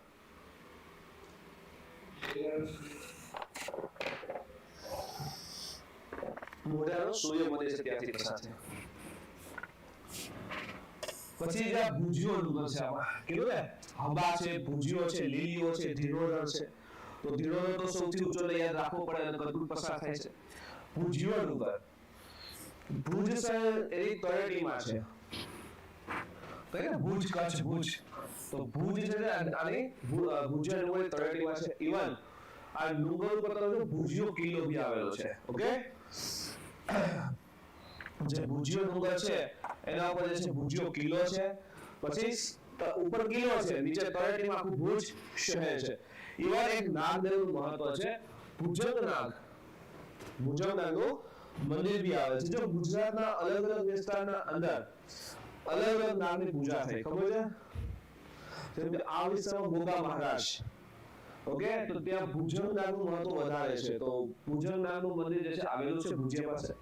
મોઢાનો સૂર્ય મંદિર છે ત્યાંથી પસાર થાય. પછી જે ભુજિયો ડુંગર છે, આમાં કેવું છે? હબા છે, ભુજિયો છે, લીલીઓ છે, ધીરોધર છે. તો ધીરોધર તો સૌથી ઊંચો યાદ રાખવો પડે અને કર્કવૃત પસાર થાય છે. ભુજિયો ડુંગર ભુજ શહેર એની તળેટીમાં છે. કઈ ભુજ, કચ્છ, ભુજ. તો ભુજ છે આની ભુજિયા ડુંગરની તળેટીમાં છે. ઇવન આ ડુંગર ઉપર તો ભુજિયો કિલ્લો બી આવેલો છે. ઓકે, જે ભુજિયો ડુંગર છે એના ઉપર જે છે ભુજિયો કિલ્લો છે. પછી ઉપર કિલ્લો છે, નીચે તળેટીમાં આખું ભુજ શહેર છે. ઇવન એક નાગદેવનું મહત્વ છે, ભુજંગનાગનું મંદિર બી આવે છે. જો ગુજરાતના અલગ અલગ વિસ્તારના અંદર અલગ અલગ નાગની પૂજા થાય, ખબર છે? જેમ કે આ વિસ્તારમાં ગોગા મહારાજ. ઓકે, તો ત્યાં ભુજંગનાગનું મહત્વ વધારે છે. તો ભુજંગનાગનું મંદિર જે છે આવેલું છે ભુજિયા પાસે.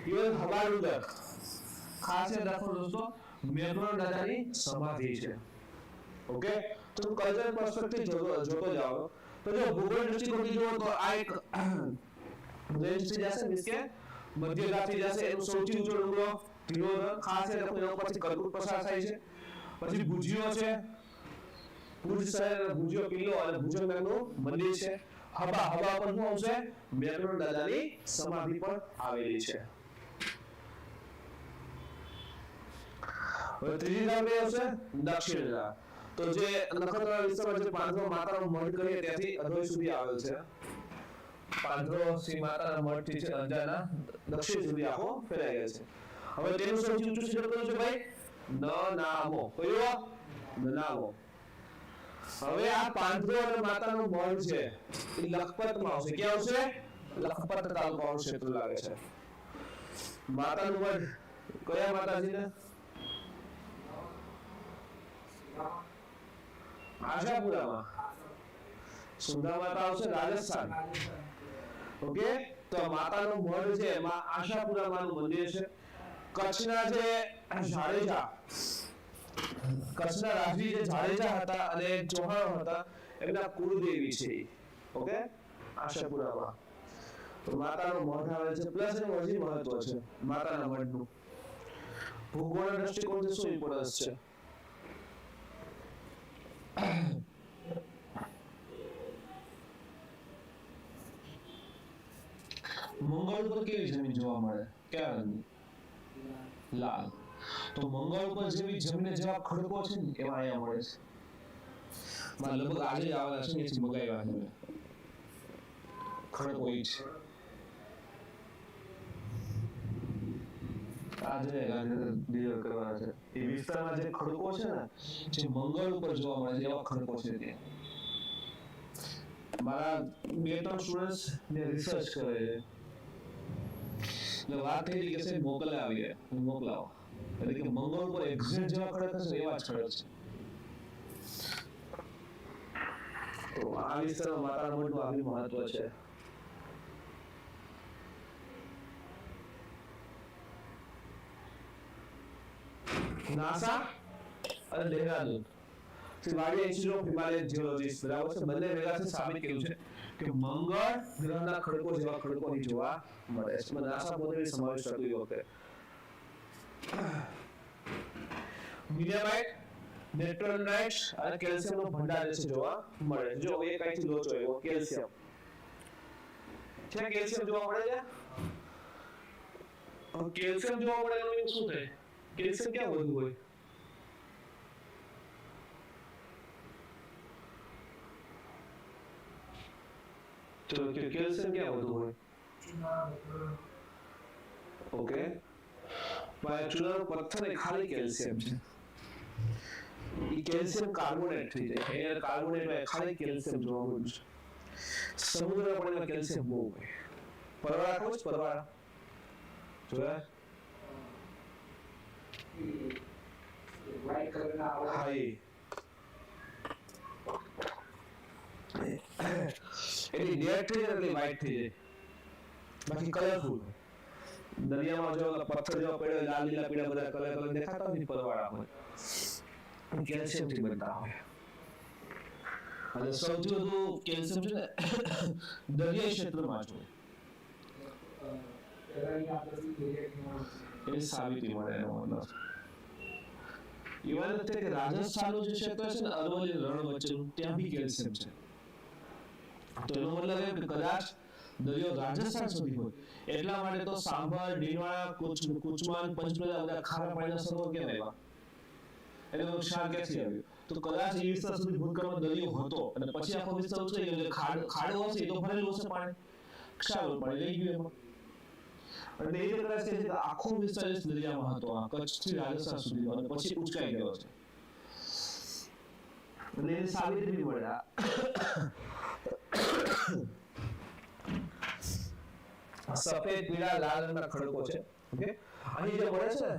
ઇવન હવા ડુંગર ખાસ યાદ રાખો દોસ્તો, મેઘરાજ દાદાની સમાધિ છે. ઓકે, તો કલ્ચરલ પર્સપેક્ટિવ જોતો જાઓ. તો જો ભૂગોળ દૃષ્ટિકોણથી જુઓ તો આ એક રેન્જથી જશે, મીન્સ કે મધ્યધારથી જશે. એનું સૌથી ઊંચો ડુંગરો ધીરોધર, ખાસ યાદ રાખો, એના પરથી કર્કવૃત પસાર થાય છે. પછી ભુજિયો છે, ભુજ શહેર, ભુજિયો કિલ્લો અને ભુજંગનાગનું મંદિર છે. હબા પર શું આવશે? મેઘરાજ દાદાની સમાધિ પણ આવેલી છે. હવે ત્રીજી ધાર કઈ આવશે? દક્ષિણ ધાર. તો જે નખત્રાણા વિસ્તારમાં જે પાંદરો માતાનો મઢ કરીએ ત્યાંથી અધોઈ સુધી આવેલ છે. પાંદરો શ્રી માતાના મઢ થી છે અંજારના દક્ષિણ સુધી આખો ફેલાઈ ગયો છે. હવે તેનું સૌથી ઊંચું શિખર કયું છે ભાઈ? નનામો. કયો? નનામો. હવે આ પાંદરો અને માતાનું મઢ છે એ લખપતમાં આવશે. ક્યાં આવશે? લખપત તાલુકા આવશે ક્ષેત્ર લાગે છે. માતાનું મઢ કયા માતાજીને? આશાપુરામાં. સુંદા માતા આવશે રાજસ્થાન. ઓકે, તો માતાનું મઢ છે એમાં આશાપુરામાંનું મંદિર છે. કચ્છના જે જાડેજા, કચ્છના રાજવી જે જાડેજા હતા અને ચૌહાણ હતા એમના કુળદેવી છે. ઓકે, આશાપુરામાં તો માતાનો મઢ આવે છે, પ્લસ એનું હજી મહત્વ છે માતાના મઢનું. ભૂગોળના દ્રષ્ટિકોણથી શું ઇમ્પોર્ટન્સ છે? મંગળ ઉપર કેવી જમીન જોવા મળે? કયા રંગની? લાલ. તો મંગળ ઉપર જેવી જમીન જેવા ખડકો છે ને એવા અહીંયા મળે છે. માં લગભગ આજે જ આવેલા છે ને એથી મગાવ્યા છે ખડકો ઈ છે. આજે ડિલિવર કરવાના છે. એ વિસ્તારમાં જે ખડકો છે ને જે મંગળ ઉપર જોવા મળે છે એવા ખડકો છે ત્યાં. મારા 2-3 સ્ટુડન્ટ્સ ને રિસર્ચ કરે છે. એટલે વાત થઈ કે છે મોકલાવીએ, મોકલાવો. એટલે કે મંગળ ઉપર એક્ઝેક્ટ જેવા ખડક હશે એવા જ ખડક છે. તો આ વિસ્તારમાં માતાના મઢનું આવી મહત્વ છે. નાસા અને Dehradun Wadia institute of Himalayan geologist બરાબર છે, બંને ભેગા છે સાબિત કર્યું છે કે મંગળ ગ્રહના ખડકો જેવા ખડકો અહીં જોવા મળે છે. નાસા પોતે સમાવેશ થતો એ વખતે મિલિયામાઇટ, નેટ્રોનાઇટ અને કેલ્શિયમનો ભંડાર છે જોવા મળે. જો એક અહીંથી લોચો એવો કેલ્શિયમ છે. કેલ્શિયમ જોવા મળે છે. કેલ્શિયમ જોવા મળે એનું શું થાય? કેલ્શિયમ ક્યાં વધુ હોય? તો કેલ્શિયમ ક્યાં વધુ હોય? ઓકે, ચૂનાનો પથ્થર એ ખાલી કેલ્શિયમ છે. એ કેલ્શિયમ કાર્બોનેટ થઈ જાય. એ કાર્બોનેટમાં ખાલી કેલ્શિયમ જોવા મળે છે. સમુદ્રના પાણીમાં કેલ્શિયમ બહુ હોય. પરવાળા ખબર છે? પરવાળા જોયા? વ્હાઈટ કલરના હા એની ડેટ થઈ જાય એટલે વ્હાઈટ થઈ જાય. બાકી કલરફુલ દરિયામાં જો પથ્થર જેવા પડ્યો લાલ લીલા પીળા બધા કલર દેખાતા હોય પરવાળા હોય. કેલ્શિયમ થી બનતા હોય. અને સૌથી વધુ કેલ્શિયમ છે ને દરિયાઈ ક્ષેત્રમાં છે. એ સાબિતી મળે એનો મતલબ. એવા નથી કે રાજસ્થાનનું જે ક્ષેત્ર છે ને અરવલ્લી રણ વચ્ચેનું ત્યાં બી કેલ્શિયમ છે. તો એનો મતલબ એમ કે કદાચ દરિયો રાજસ્થાન સુધી હોય એટલા માટે તો સાંભર, ડીણવાળા, કુચમાન, પંચમલા બધા ખારા પાણીના સરોવર કેમ આવ્યા? એનો ખ્યાલ ક્યાંથી આવ્યો? તો કદાચ એ વિસ્તાર સુધી ભૂતકાળમાં દરિયો હતો અને પછી આખો વિસ્તાર ઉછળી ગયો, ખાડો હશે એ તો ભરેલું હશે પાણી, ક્ષાર પાણી લઈ ગયું એમાં. અને એ કદાચ છે કે આખો વિસ્તાર દરિયામાં હતો આ કચ્છથી રાજસ્થાન સુધી અને પછી ઉચકાઈ ગયો છે. અને એની સાબિતી બી મળે. સફેદ, પીળા, લાલ રંગના ખડકો છે. ઓકે, અહીં જે મળે છે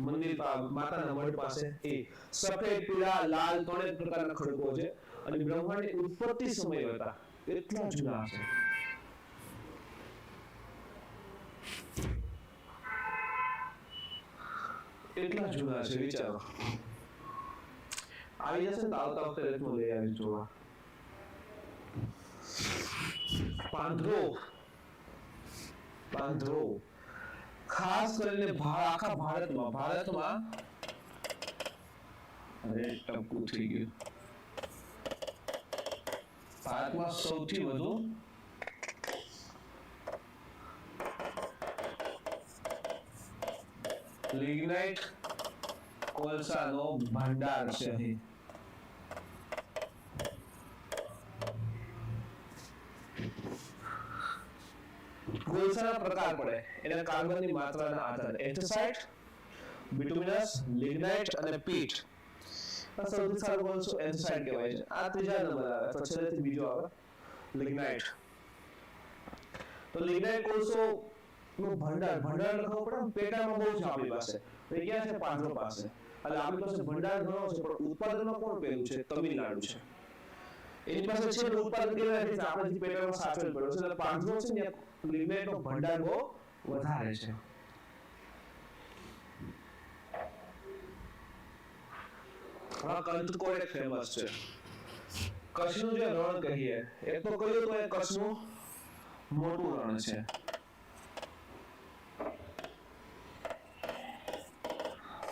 મંદિર માતાના મઢ પાસે એ સફેદ, પીળા, લાલ ત્રણેય પ્રકારના ખડકો છે. અને બ્રહ્માંડની ઉત્પત્તિ સમય હતા એટલા જૂના છે. એટલા જૂના છે વિચારો. આવી જશે ને આવતા વખતે રેતમાં લઈ આવી જોવા. પાંદરો ખાસ કરીને આખા ભારતમાં અરે ટપકું થઈ ગયું. ભારતમાં સૌથી વધુ લિગ્નાઇટ કોલસાનો ભંડાર છે અહીં. કોલસાના પ્રકાર પડે એના કાર્બનની માત્રાના આધારે એન્થ્રાસાઇટ, બિટુમિનસ, લિગ્નાઇટ અને પીટ. આ સૌથી સારો કોલસો એન્થ્રાસાઇટ કહેવાય છે. આ ત્રીજા નંબર આવે તો છેલ્લેથી બીજો આવે લિગ્નાઇટ. તો લિગ્નાઇટ કોલસો નો ભંડાર લખવો પડે. પેટામાં બહુ છે આપણી પાસે, એ ક્યાં છે? પાંડરો પાસે. એટલે આપણી પાસે ભંડાર ઘણો છે, પણ ઉત્પાદનમાં કોણ પેલું છે? તમિલનાડુ છે. એની પાસે છે ઉત્પાદન કેવી રીતે આપણે જે પેટામાં સાચવેલ પડ્યો છે. એટલે પાંડરો છે ને લિગ્નાઇટ નો ભંડાર બહુ વધારે છે. આ કંદકોડ એક ફેમસ છે. કચ્છનું જે રણ કહીએ, એક તો કહ્યું તો એ કચ્છનું મોટું રણ છે.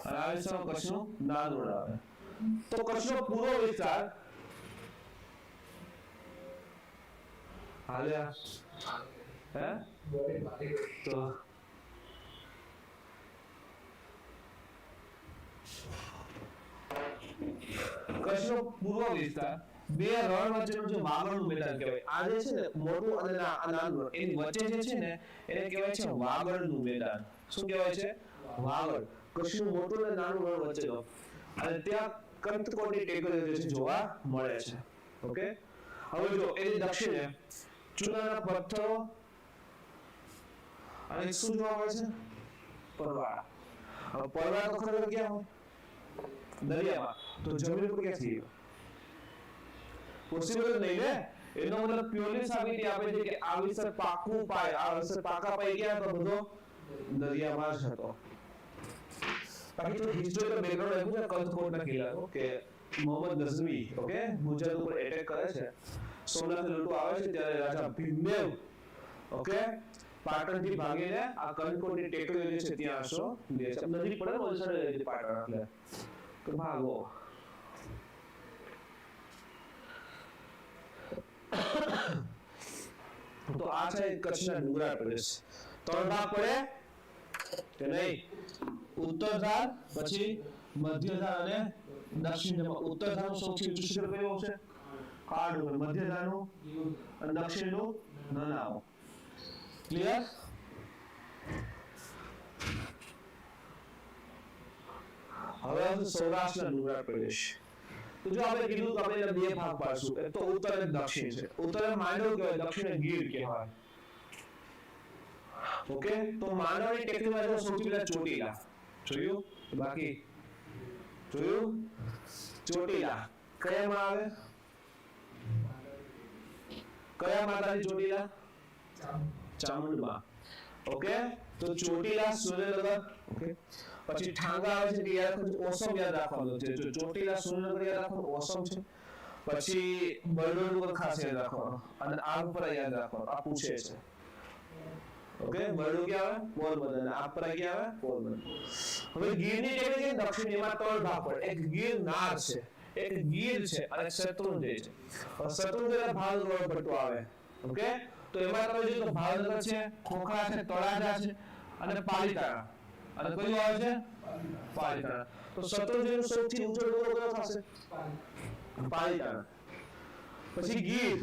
અને આ વિસ્તારમાં કચ્છનું નાનું રણ આવે. તો કચ્છનો પૂરો વિસ્તાર હાલ્યા હે તો કચ્છનો પૂર્વ વિસ્તાર બે રણ વચ્ચેનું જે વાગડનું મેદાન કહેવાય. આ જે છે ને મોટું અને નાનું એની વચ્ચે જે છે ને એને કહેવાય છે વાગડનું મેદાન. શું કહેવાય છે? વાગડ. કચ્છનું મોટું અને નાનું રણ વચ્ચેનો. અને ત્યાં કંદકોડની ટેકરીઓ જે છે જોવા મળે છે. ઓકે, હવે જો એની દક્ષિણે ચૂનાના પથ્થરો અને શું જોવા મળે છે? પરવાળા. હવે પરવાળા તો ખરેખર ક્યાં હોય? દરિયામાં. તો જમીન ઉપર ક્યાંથી? પોસિબલ નહીં ને. એનો મતલબ પ્યોરલી સાબિતી આપે છે કે આ વિસ્તાર પાકું પાય, આ વિસ્તાર પાકા પાય ગયા તો બધો દરિયામાં જ હતો. બાકી તો હિસ્ટોરિકલ બેકગ્રાઉન્ડ એવું છે કંદકોડના કિલ્લાનો કે મોહમ્મદ ગઝનવી ઓકે ગુજરાત ઉપર એટેક કરે છે. સોમનાથ લૂંટો આવે છે ત્યારે રાજા ભીમદેવ ઓકે પાટણથી ભાગીને આ કંદકોડની ટેકરીઓ જે છે ત્યાં આશરો લે છે. નજીક પડે ને વલસાડ પાટણ એટલે તો ભાગો. તો આ છે કચ્છના ડુંગરાળ પ્રદેશ. ત્રણ ભાગ પડે કે નહીં? ઉત્તર ધાર, પછી મધ્ય ધાર અને દક્ષિણ ધાર. ઉત્તર ધારનું સૌથી ઊંચું શિખર કયું છે? કાળ ડુંગર. મધ્ય ધારનું અને દક્ષિણનું નનાવ. ક્લિયર? હવે સૌરાષ્ટ્રના ડુંગરાળ પ્રદેશ. તો જો આપણે કીધું તો આપણે બે ભાગ પાડશું. એક તો ઉત્તર અને દક્ષિણ છે. ઉત્તર માંડવ કહેવાય, દક્ષિણ ગીર કહેવાય. ઓકે, તો માંડવની ટેકરીમાં જો સૌથી પહેલા ચોટીલા જોયું. બાકી જોયું ચોટીલા કયામાં આવે? કયા માતાની ચોટીલા? ચામુંડમાં. ઓકે, તો ચોટીલા સુરેન્દ્રનગર. ઓકે, પછી ઠાંગા આવે છે કે યાદ ઓસમ યાદ રાખવાનું છે. જો ચોટીલા સુરેન્દ્રનગર યાદ રાખવાનું, ઓસમ છે. પછી બરડોળ ખાસ યાદ રાખવાનું અને આગપરા યાદ રાખવાનું. આ પૂછે છે. ઓકે, બરડોળ ક્યાં આવે? પોરબંદર. અને આગપરા ક્યાં આવે? પોરબંદર. હવે ગીરની ટેકરી છે દક્ષિણ, એમાં ત્રણ ભાગ પડે. એક ગીરનાર છે, એક ગીર છે અને શત્રુંજય છે. શત્રુંજય ભાવનગર પટ્ટો આવે. ઓકે, તો એમાં તમે જો તો ભાવનગર છે, ખોખરા છે, તળાજા છે અને પાલીતાણા. અને કયું આવે છે? પાલીતાણા. તો શત્રુંજયનો સૌથી ઊંચો ડુંગર કયો થશે? પાલીતાણા. પછી ગીર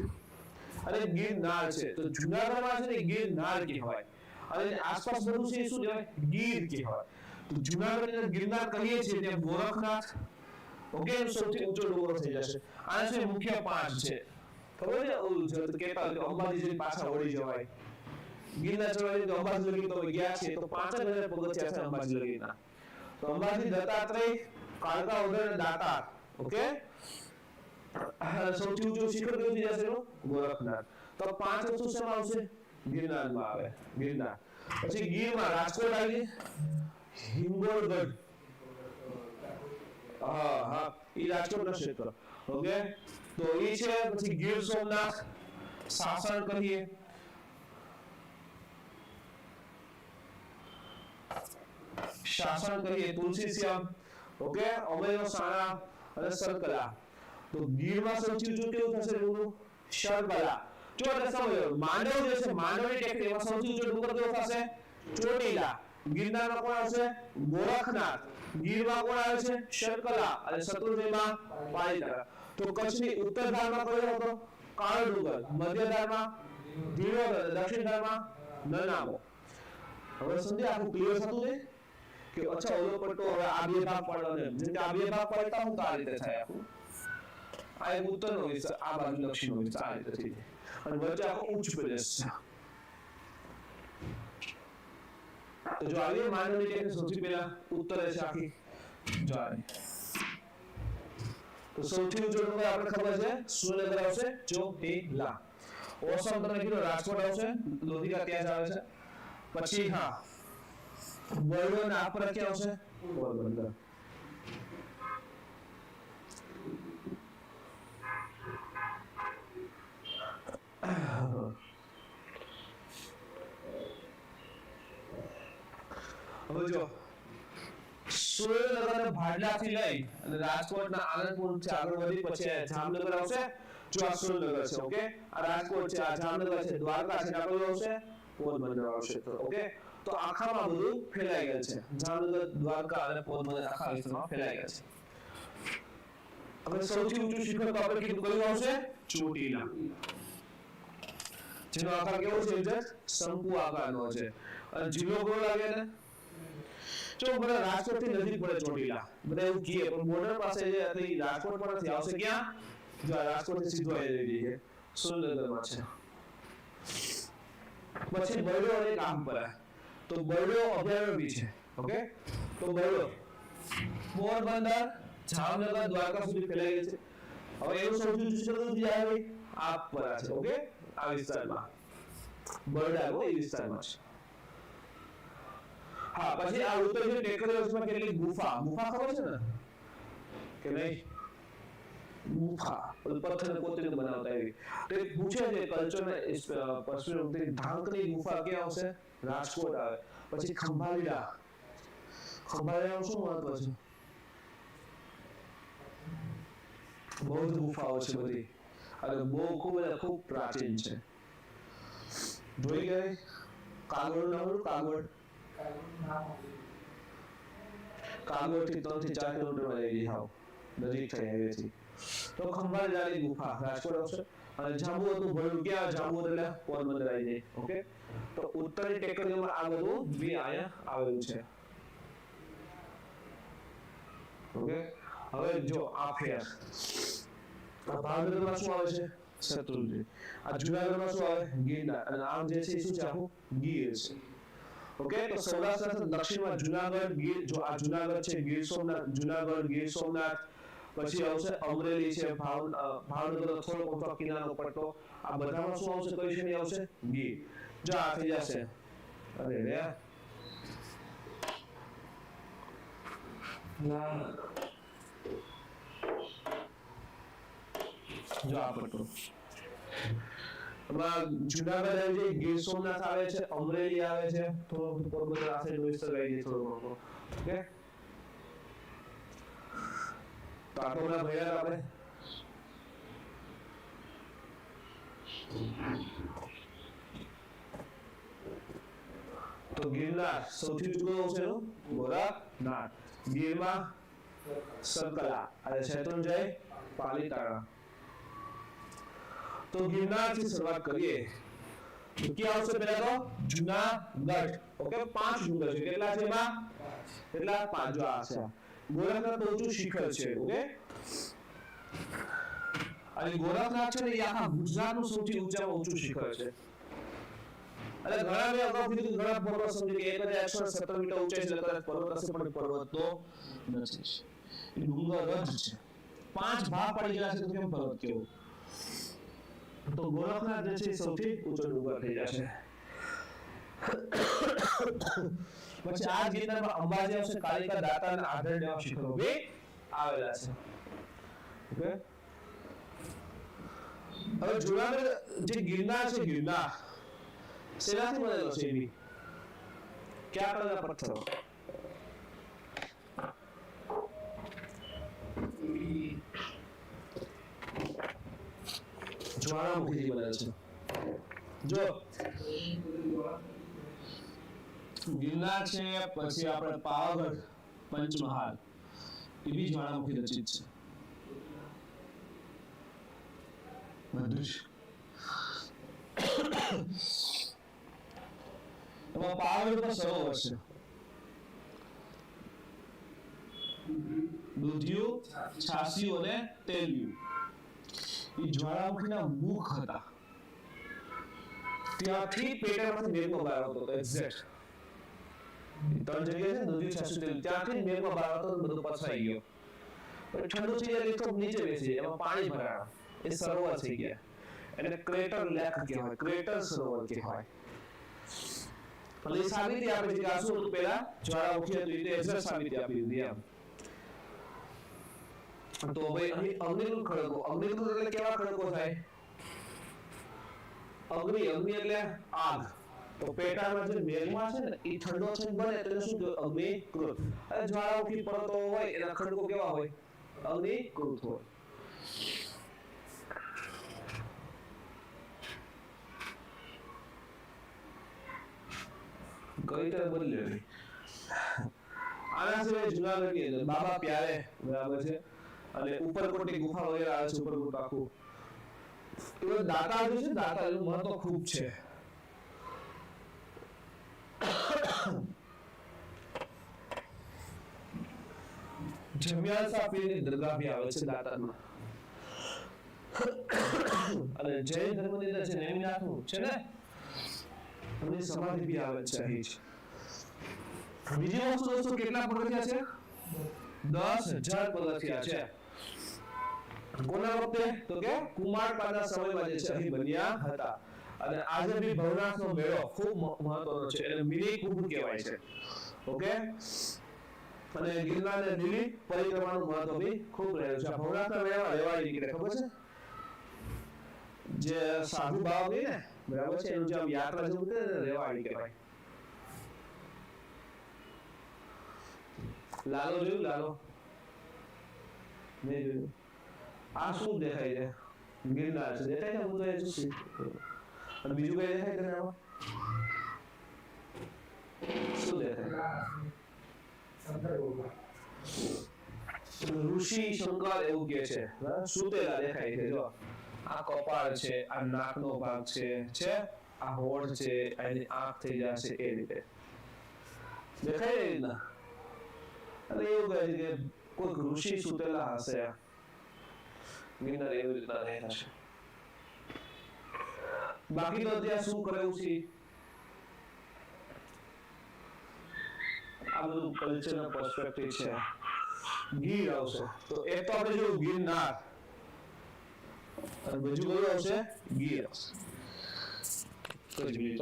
અને ગીરનાર છે. તો જૂનાગઢમાં છે ને ગીરનાર કહેવાય અને આસપાસ બધું છે શું કહેવાય? ગીર કહેવાય. તો જૂનાગઢ ગિરનાર કહીએ છીએ ત્યાં ગોરખનાથ ઓકે સૌથી ઊંચો ડુંગર થઈ જશે. આના છે મુખ્ય પાંચ છે. ખબર છે ઓલું જે કહેતા હોય અંબાજી જઈને પાછા વળી જવાય. ગિરનાર ચડવાની તો અંબાજી લગી તો ગયા છે તો 5000 પગથિયા છે અંબાજી લગીના. તો અંબાજી, દત્તાત્રેય, કાળકા ઉદય અને દાતાર. ઓકે, સૌથી ઊંચું શિખર કયું થઈ જશે? ગોરખનાથ. તો પાંચ વસ્તુ શેમાં આવશે? ગિરનારમાં આવે. ગિરનાર. પછી ગીરમાં રાજકોટ આવી, હિંગોળગઢ. હા ઈ રાજકોટનો ક્ષેત્ર. ઓકે, તો ઈ છે. પછી ગીર સોમનાથ, સાસણ કહીએ. શાસન કહીએ, તુલસીશ્યામ. ઓકે, અમરેલો, સાણા અને સરકલા. તો ગીરમાં સૌથી ઊંચું કેવું થશે? સરકલા. જો એટલે સમજો માંડવ જે છે માંડવની ટેકરી એમાં સૌથી ઊંચો ડુંગર કયો થશે? ચોટીલા. ગિરનારમાં કોણ આવશે? ગોરખનાથ. ગીરમાં કોણ આવે છે? સરકલા. અને શત્રુંજયમાં પાલીતાણા. તો કચ્છની ઉત્તર ધારમાં કયો હતો? કાળો ડુંગર. મધ્ય ધારમાં ધીરોધર. દક્ષિણ ધારમાં નનામો. હવે સમજ્યા? આખું ક્લિયર થતું છે? કે અચ્છા ઓલો પટ્ટો હવે આ બે ભાગ પાડવાનો, જેમ કે આ બે ભાગ પાડતા હું તો આ રીતે થાય, આ એક ઉત્તરનો વિસ્તાર, આ બાજુ દક્ષિણનો વિસ્તાર, આ રીતે થઈ જાય અને વચ્ચે આખો ઉચ્ચ પ્રદેશ છે. તો જો આવી માનવની ટેકનિક સૌથી પહેલા ઉત્તરે છે આખી જો આવી. તો સૌથી ઊંચો ડુંગર આપણે ખબર છે સુરેન્દ્ર આવશે ચોટીલા. ઓસમ તમને કીધું રાજકોટ આવશે, લોધિકા ત્યાં જ આવે છે. પછી હા બરડો ના પર ક્યાં આવશે પોરબંદર. હવે જો સુરેન્દ્રનગર ભાડલાથી લઈ અને રાજકોટના આનંદપુર થી આગળ વધી પછી જામનગર આવશે. જો આ સુરેન્દ્રનગર છે, ઓકે, આ રાજકોટ છે, આ જામનગર છે, દ્વારકા છે, આગળ આવશે પોરબંદર આવશે. તો ઓકે, તો આખામાં બધું ફેલાઈ ગયેલ છે. જામનગર, દ્વારકા અને પોરબંદર આખા વિસ્તારમાં ફેલાઈ ગયા છે. હવે સૌથી ઊંચું શિખર તો આપણે કીધું કયું આવશે? ચોટીલા. જેનો આકાર કેવો છે? શંકુ આકારનો છે. અને જિલ્લો કયો લાગે ને? જો બધા રાજકોટ થી નજીક પડે ચોટીલા, બધા એવું કહે, પણ બોર્ડર પાસે જે હતી રાજકોટ પર નથી. આવશે ક્યાં? જો રાજકોટ થી સીધો આવી રહી છે, સુરેન્દ્રનગરમાં છે. પછી બરડો અને રામપરા, તો બરડો અભયારણ્ય બી છે. ઓકે, તો બરડો પોરબંદર, જામનગર, દ્વારકા સુધી ફેલાઈ ગઈ છે. હવે એવું સૌથી ઊંચું શિખર સુધી આવે આ પરા છે. ઓકે, આ વિસ્તારમાં બરડા એ વિસ્તારમાં છે. હા, પછી આ ઉત્તર જે ટેકરીઓમાં કેટલી ગુફા ખબર છે ને કે નહીં? ગુફા પથ્થરને કોતરીને બનાવતા એવી. તો એક પૂછે છે કલ્ચરને પશ્ચિમ ઢાંકની ગુફા ક્યાં આવશે? રાજકોટ આવે. પછી ખંભાળિયાનું શું મહત્વ છે? બૌદ્ધ ગુફાઓ છે બધી, અને બહુ ખૂબ પ્રાચીન છે. જોઈ ગઈ કાગળ નામ? કાગળ થી 3 થી 4 કિલોમીટર માં લઈ જાવ, નજીક થઈ હવેથી. તો ખંભાળિયાની ગુફા રાજકોટ આવશે. અને જાંબુવતનું ભરડું ક્યાં? જાંબુવત એટલે પોરબંદર આવી જાય. ઓકે, તો ઉત્તરની ટેકરીઓમાં આ બધું બી અહીંયા આવેલું છે. ઓકે, હવે જો આ ફેર ભાવનગરમાં શું આવે છે? શત્રુંજય. આ જુનાગઢમાં શું આવે? ગિરનાર. અને આમ જે છે શું છે? આખું ગીર છે. ઓકે, તો સૌરાષ્ટ્ર દક્ષિણમાં જુનાગઢ, ગીર. જો આ જુનાગઢ છે, ગીર સોમનાથ, જુનાગઢ, ગીર સોમનાથ. પછી આવશે અમરેલી છે, ભાવનગર થોડો મોટો કિનારો પટ્ટો. આ બધામાં શું આવશે? કઈ શ્રેણી આવશે? ગીર. જો આ થઈ જશે. અરે રે જો આ પટ્ટો જુનાગઢ આવી જાય, ગીર સોમનાથ આવે છે, અમરેલી આવે છે, થોડો પોરબંદર આ સાઈડ વિસ્તાર આવી જાય થોડો મોટો. ઓકે, તો આટલા ભર્યા આપણે. તો ગિરનાર સૌથી ઊંચું છે ગોરખનાથ. ગીરમાં સંકલા અને શેત્રુંજય પાલીતાણા. તો ગિરનાર થી શરૂઆત કરીએ તો ક્યાં આવશે? પહેલા તો જુનાગઢ. ઓકે, 5 ડુંગર છે. કેટલા છે એમાં? કેટલા? 5. જો આ છે ગોરખનાથ ઊંચું શિખર છે. ઓકે, અને ગોરખનાથ છે ને એ આખા ગુજરાતનું સૌથી ઊંચામાં ઊંચું શિખર છે. અને ઘણા બે અગાઉ કીધું ઘણા પર્વત સમજી કે 1117 મીટર ઊંચાઈ છે, કદાચ પર્વત હશે પણ પર્વત તો નથી. એ ડુંગર જ છે. 5 ભાગ પડી ગયા છે તો કેમ પર્વત કેવો? તો ગોરખનાથ જે છે સૌથી ઊંચો ડુંગર થઈ જશે. પછી આ ગિરનારમાં અંબાજી આવશે, કાલિકા, દાતા અને આધર જેવા શિખરો બી આવેલા છે. ઓકે, હવે જુનાગઢ જે ગિરનાર છે, ગિરનાર શેનાથી બનેલો છે? એવી કયા કલરના પથ્થરો? જ્વાળામુખીથી બને છે. જો ગિરનાર છે, પછી આપણે પાવાગઢ, પંચમહાલ, એ બી જ્વાળામુખી રચિત છે. બધું જ એમાં પાવાગઢ પર સરોવર છે. દૂધિયું, છાસિયું અને તેલિયું. એ જ્વાળામુખીના મુખ હતા. ત્યાંથી પેટમાંથી મેઘમાં બહાર આવતો હતો. એક્ઝેક્ટ 3 જગ્યાએ છે દૂધિયું, છાસિયું, તેલિયું. ત્યાંથી મેઘમાં બહાર આવતો બધું પછવાઈ ગયો. પણ ઠંડુ થઈ જાય તો નીચે બેસી જાય, એમાં પાણી ભરાણા, એ સરોવર થઈ ગયા. એને ક્રેટર લેક કહેવાય, ક્રેટર સરોવર કહેવાય. એટલે એ સાબિતી આપે છે કે આ શું હતું, પહેલા જ્વાળામુખી હતું. એ એક્ઝેક્ટ સાબિતી આપી દીધી એમ. તો ભાઈ અહીં અગ્નિકૃત ખડકો, અગ્નિકૃત એટલે કેવા ખડકો થાય? અગ્નિ એટલે આગ. તો પેટાળમાં જે મેઘમાં છે ને એ ઠંડો થઈને બને તો શું કહેવાય? અગ્નિકૃત. અને જ્વાળામુખી પર્વતો હોય એના ખડકો કેવા હોય? અગ્નિકૃત હોય. કઈ રીતે બદલ્યો? આના સિવાય જુનાગઢની અંદર બાબા પ્યારે, બરાબર છે, અને ઉપરકોટની ગુફા વગેરે આવે છે. ઉપરકોટ આખું એ દાતા જે છે, દાતા એનું મહત્વ ખૂબ છે. જમિયાલ સાફીની દરગાહ બી આવે છે દાતામાં. અને જૈન ધર્મની અંદર છે નેમિનાથનું છે ને, એની સમાધિ બી આવે છે અહીં જ. બીજી વસ્તુ દોસ્તો, કેટલા પગથિયા છે? 10,000 પગથિયા છે. કોના વખતે? તો કે કુમારપાના સમયમાં જે છે અહીં બન્યા હતા. અને આજે બી ભવનાથનો મેળો ખૂબ મહત્વનો છે. એને મિની કુંભ કહેવાય છે. ઓકે. અને ગિરનાર અને લીલી પરિક્રમાનું મહત્વ બી ખૂબ રહેલું છે. ભવનાથના મેળામાં રેવાડી નીકળે, ખબર છે? જે સાધુ બાવ ગઈ ને, બરાબર છે, એનું જે યાત્રા જેવું છે ને, રેવાડી કહેવાય. લાલો જોયું? લાલો નહીં જોયું? આ શું દેખાય છે? ગિરનાર છે, દેખાય છે? હું તો એ જોશું. અને બીજું કઈ દેખાય તને આમાં? શું દેખાય? ઋષિ શંકર એવું કે છે, સુતેલા દેખાય છે. જો આ કપાળ છે, આ નાકનો ભાગ છે, આ હોઠ છે, આની આંખ થઈ જશે, એ રીતે દેખાય ને. એટલે એવું કહે છે કે કોઈક ઋષિ સુતેલા હશે ગિરનાર, એવી રીતના રહેતા છે. બાકી તો ત્યાં શું કરેલું છે? આ બધું કલ્ચરલ પર્સપેક્ટિવ છે. ગીર આવશે તો એક તો આપણે જોયું ગિરનાર, અને બીજું કયું આવશે? ગીર આવશે. કઈ મિનિટ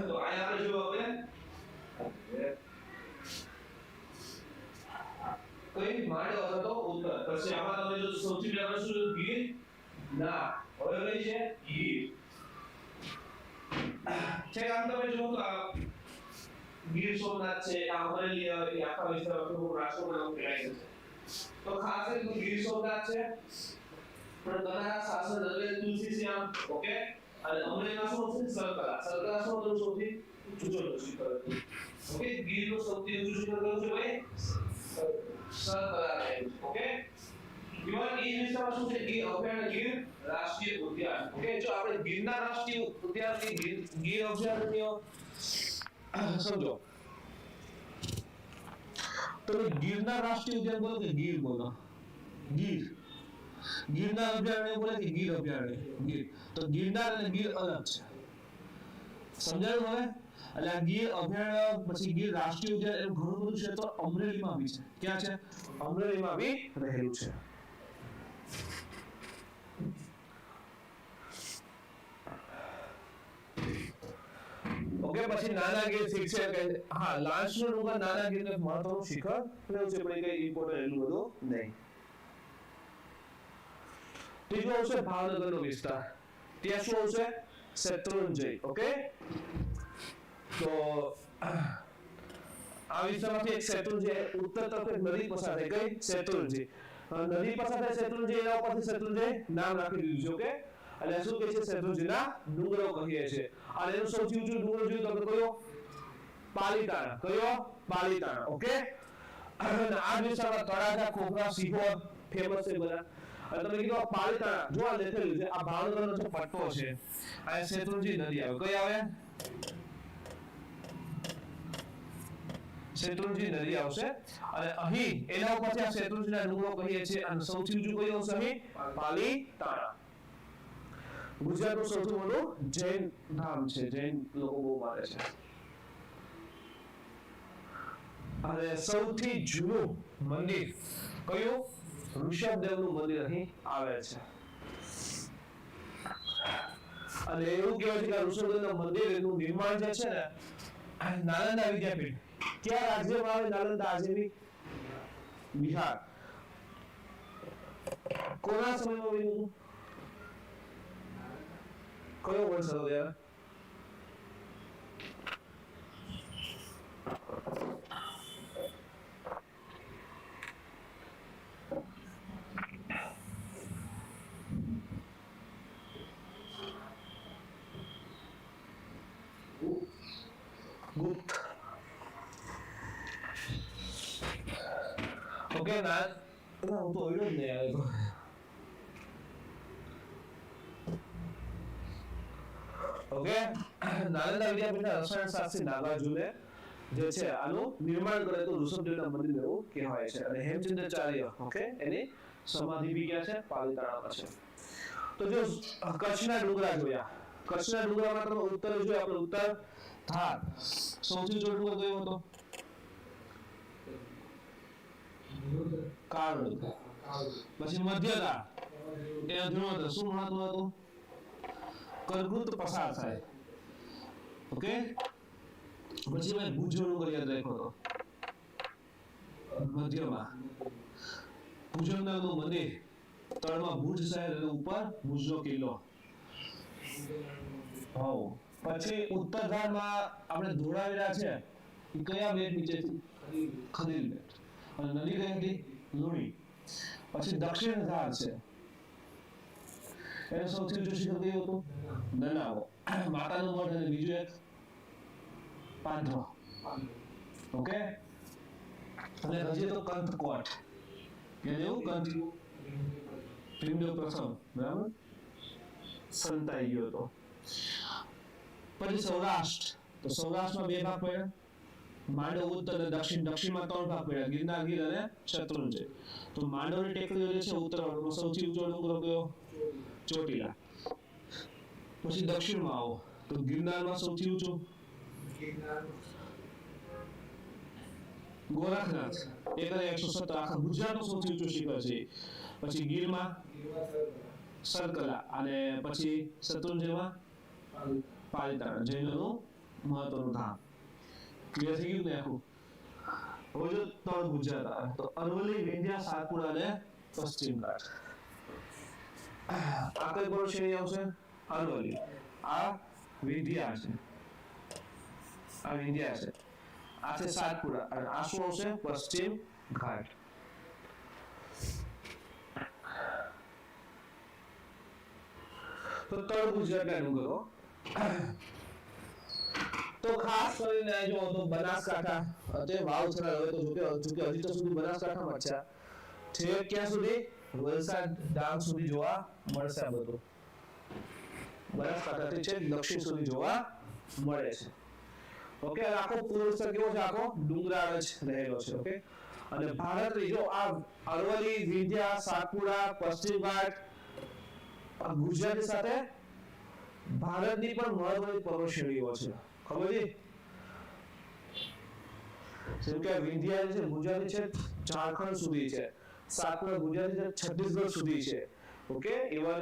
તો આયા આપણે જો આપણે કઈ માંડો હતો ઉત્તર. પછી આમાં તમે જો સૌથી પહેલા શું ગીર ના, હવે કઈ છે? ગીર છે. આમ તમે જો તો આ ગીર સોમનાથ છે, આ અમરેલી આખા વિસ્તાર આખું રાજકોટ નામ કહેવાય છે. તો ખાસ કરીને ગીર સોમનાથ છે, પણ ઘણા શાસન દરમિયાન તુલસીશ્યામ, ઓકે. અને અમરેલીમાં શું છે? સરકલા. સરકલા શું હતું? સૌથી ઊંચું શિખર હતું. ઓકે. ગીરનું સૌથી ઊંચું શિખર કયું છે ભાઈ? સરકલા રહેલું છે. ઓકે. ઇવન એ વિસ્તારમાં શું છે? ગીર અભયારણ્ય, ગીર રાષ્ટ્રીય ઉદ્યાન. ઓકે. જો આપણે ગીરના રાષ્ટ્રીય ઉદ્યાન કે ગીર અભયારણ્ય સમજો તમે ગીરના રાષ્ટ્રીય ઉદ્યાન બોલો કે ગીર બોલો? ગીર. ગીરના અભયારણ્ય બોલે કે ગીર અભયારણ્ય? ગીર. તો ગિરનાર અને ગીર અલગ છે. સમજાયું હવે? એટલે આ ગીર અભયારણ્ય પછી ગીર રાષ્ટ્રીય ઉદ્યાન એનું ઘણું બધું ક્ષેત્ર અમરેલીમાં બી છે. ક્યાં છે? અમરેલીમાં બી રહેલું છે. ઓકે, પછી નાના ગીર શિખર કે હા લાંચનો ડુંગર નાના ગીરને મહત્વનું શિખર રહ્યું છે, પણ કઈ ઇમ્પોર્ટન્ટ એટલું બધું નહીં. ત્રીજું આવશે ભાવનગરનો વિસ્તાર. ત્યાં શું આવશે? શેત્રુંજય. ઓકે, તો આ વિસ્તારમાંથી એક શેત્રુંજય ઉત્તર તરફ એક નદી પસાર થાય. કઈ? શેત્રુંજય નદી પસાર થાય. શેત્રુંજય એના ઉપરથી શેત્રુંજય નામ રાખી દીધું છે. ઓકે, એટલે શું કહે છે? શેત્રુંજયના ડુંગરો કહીએ છીએ. અને એનું સૌથી ઊંચું ડુંગર જોયું તો કયો? પાલીતાણા. કયો? પાલીતાણા. ઓકે, આ વિસ્તારમાં તળાજા, ખોખરા, સિહોર ફેમસ છે બધા. અને તમે કીધું પાલીતાણા જો આ લખેલું છે, આ ભાવનગરનો જે પટ્ટો છે, આ શેત્રુંજય નદી આવે. કઈ આવે? શેત્રુંજય નદી આવશે. અને અહીં એના ઉપરથી આ શેત્રુંજયના ડુંગરો કહીએ છીએ. અને સૌથી ઊંચું કયું આવશે? અહીં પાલીતાણા. ગુજરાતનું સૌથી મોટું જૈન ધામ છે. જૈન લોકો બહુ માને છે. અને સૌથી જૂનું મંદિર કયું? ઋષભદેવનું મંદિર અહીં આવે છે. અને એવું કહેવાય છે કે ઋષભદેવના મંદિરનું નિર્માણ જે છે ને, નાલંદા વિદ્યાપીઠ ક્યાં રાજ્યમાં આવે? નાલંદા આજે બી બિહાર. કોના સમયમાં બન્યું? કયો વર્ષ હતો ત્યારે? ગુપ્ત. ઓકે, ના હું તો ઓળખ્યો જ નહીં આવ્યો. ઓકે, નાલંદા વિદ્યાપીઠના રસાયણશાસ્ત્રી નાગાર્જુને જે છે આનું નિર્માણ કરે તો ઋષભદેવના મંદિર એવું કહેવાય છે. અને હેમચંદ્રાચાર્ય ઓકે એની સમાધિ બી ક્યાં છે? પાલીતાણામાં છે. તો જો કચ્છના ડુંગરા જોયા. કચ્છના ડુંગરામાં તમે ઉત્તર જોયા, આપણે ઉત્તર થાર. સૌથી ઊંચો ડુંગર કયો હતો? કાળો. પછી મધ્યધાર એ અધૂરો હતો. શું મહત્વ હતું? કરગૃત પસાર થાય. ઓકે, પછી મેં ભુજનો ડુંગર યાદ રાખ્યો હતો મધ્યમાં. ભુજનનું મંદિર તળમાં ભુજ શહેર અને ઉપર ભુજનો કિલ્લો. પછી ઉત્તર ધારમાં આપણે ધોળાવીરા છે, એ કયા બેટ નીચેથી? ખડીર બેટ. અને નદી કઈ હતી? લુણી. પછી દક્ષિણ ધાર છે, એને સૌથી ઊંચું શિખર કયું હતું? દનાવો. માતાનું મઢ અને બીજું એક પાંધરો. ઓકે, અને હજી તો કંથકોટ કે જેવું કંથ ભીમદેવ પ્રથમ બરાબર સંતાઈ ગયો હતો. પછી સૌરાષ્ટ્ર. તો સૌરાષ્ટ્રમાં બે ભાગ પડ્યા, માંડવ ઉત્તર અને દક્ષિણ. દક્ષિણમાં ત્રણ ભાગ પડ્યા, ગિરનાર ગીર અને શેત્રુંજય. તો માંડવની ટેકરીઓ જે છે ઉત્તરાયણમાં સૌથી ઊંચો ડુંગર કયો? ચોટીલા. પછી દક્ષિણમાં આવો તો ગિરનારમાં સૌથી ઊંચું ગોરખનાથ 1117 આખા ગુજરાતનું સૌથી ઊંચું શિખર છે. પછી ગીરમાં સરકલા અને પછી શેત્રુંજયમાં પાલીતાણા, જૈનોનું મહત્વનું ધામ. ક્લિયર થઈ ગયું ને આખું? હવે જો ત્રણ ગુજરાત આવે તો અરવલ્લી, વિંધ્યા, સાતપુરા અને પશ્ચિમ ઘાટ. આ કઈ પર્વત શ્રેણી આવશે? અરવલ્લી. આ વિંધ્યા છે, આ વિંધ્યા છે, આ છે સાતપુરા અને આ શું આવશે? પશ્ચિમ ઘાટ. તો ત્રણ ગુજરાતના ડુંગરો. તો ખાસ કરીને જો તો બનાસકાંઠા અત્યારે વાવથરા હવે તો જોકે હજી તો સુધી બનાસકાંઠામાં છે. છેક ક્યાં સુધી? વલસાડ ડાંગ સુધી જોવા મળશે. આ બધું બનાસકાંઠાથી છે દક્ષિણ સુધી જોવા મળે છે. ઓકે, આખો પૂર્વ વિસ્તાર કેવો છે? આખો ડુંગરાળ જ રહેલો છે. ઓકે, અને ભારત જો આ અરવલ્લી, વિંધ્યા, સાતપુડા, પશ્ચિમ ઘાટ ગુજરાતની સાથે ભારતની પણ મહત્વની પર્વત શ્રેણીઓ છે. ખબર છે? જેમ કે વિંધ્યા છે ગુજરાતની છે ઝારખંડ સુધી છે, સાતપુડા ગુજરાતની છે છત્તીસગઢ સુધી છે. ઓકે, ઇવન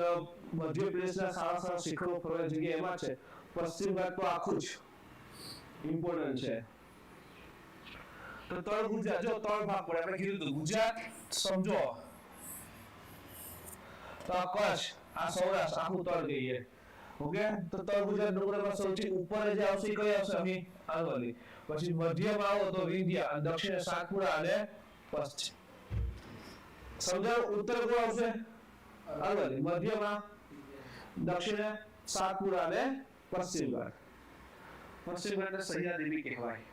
મધ્યપ્રદેશના સારા સારા શિખરો ફરવાની જગ્યા એમાં છે. પશ્ચિમ ઘાટ તો આખું જ ઇમ્પોર્ટન્ટ છે. તો ત્રણ ગુજરાત, જો ત્રણ ભાગ પડે, આપણે કીધું તો ગુજરાત સમજો તો આ કચ્છ, આ સૌરાષ્ટ્ર આખું તળ ગઈએ. ઓકે, તો તળ ગુજરાત ડુંગરાળમાં સૌથી ઉપર જે આવશે કઈ આવશે? અહીં અરવલ્લી. પછી મધ્યમાં આવો તો વિંધ્યા, અને દક્ષિણે સાતપુડા અને પશ્ચિમ. સમજાવ? ઉત્તર કોણ આવશે? અરવલ્લી. મધ્યમાં દક્ષિણે સાતપુડા અને પશ્ચિમ ઘાટ. પશ્ચિમ ઘાટને સહ્યાદ્રી બી કહેવાય.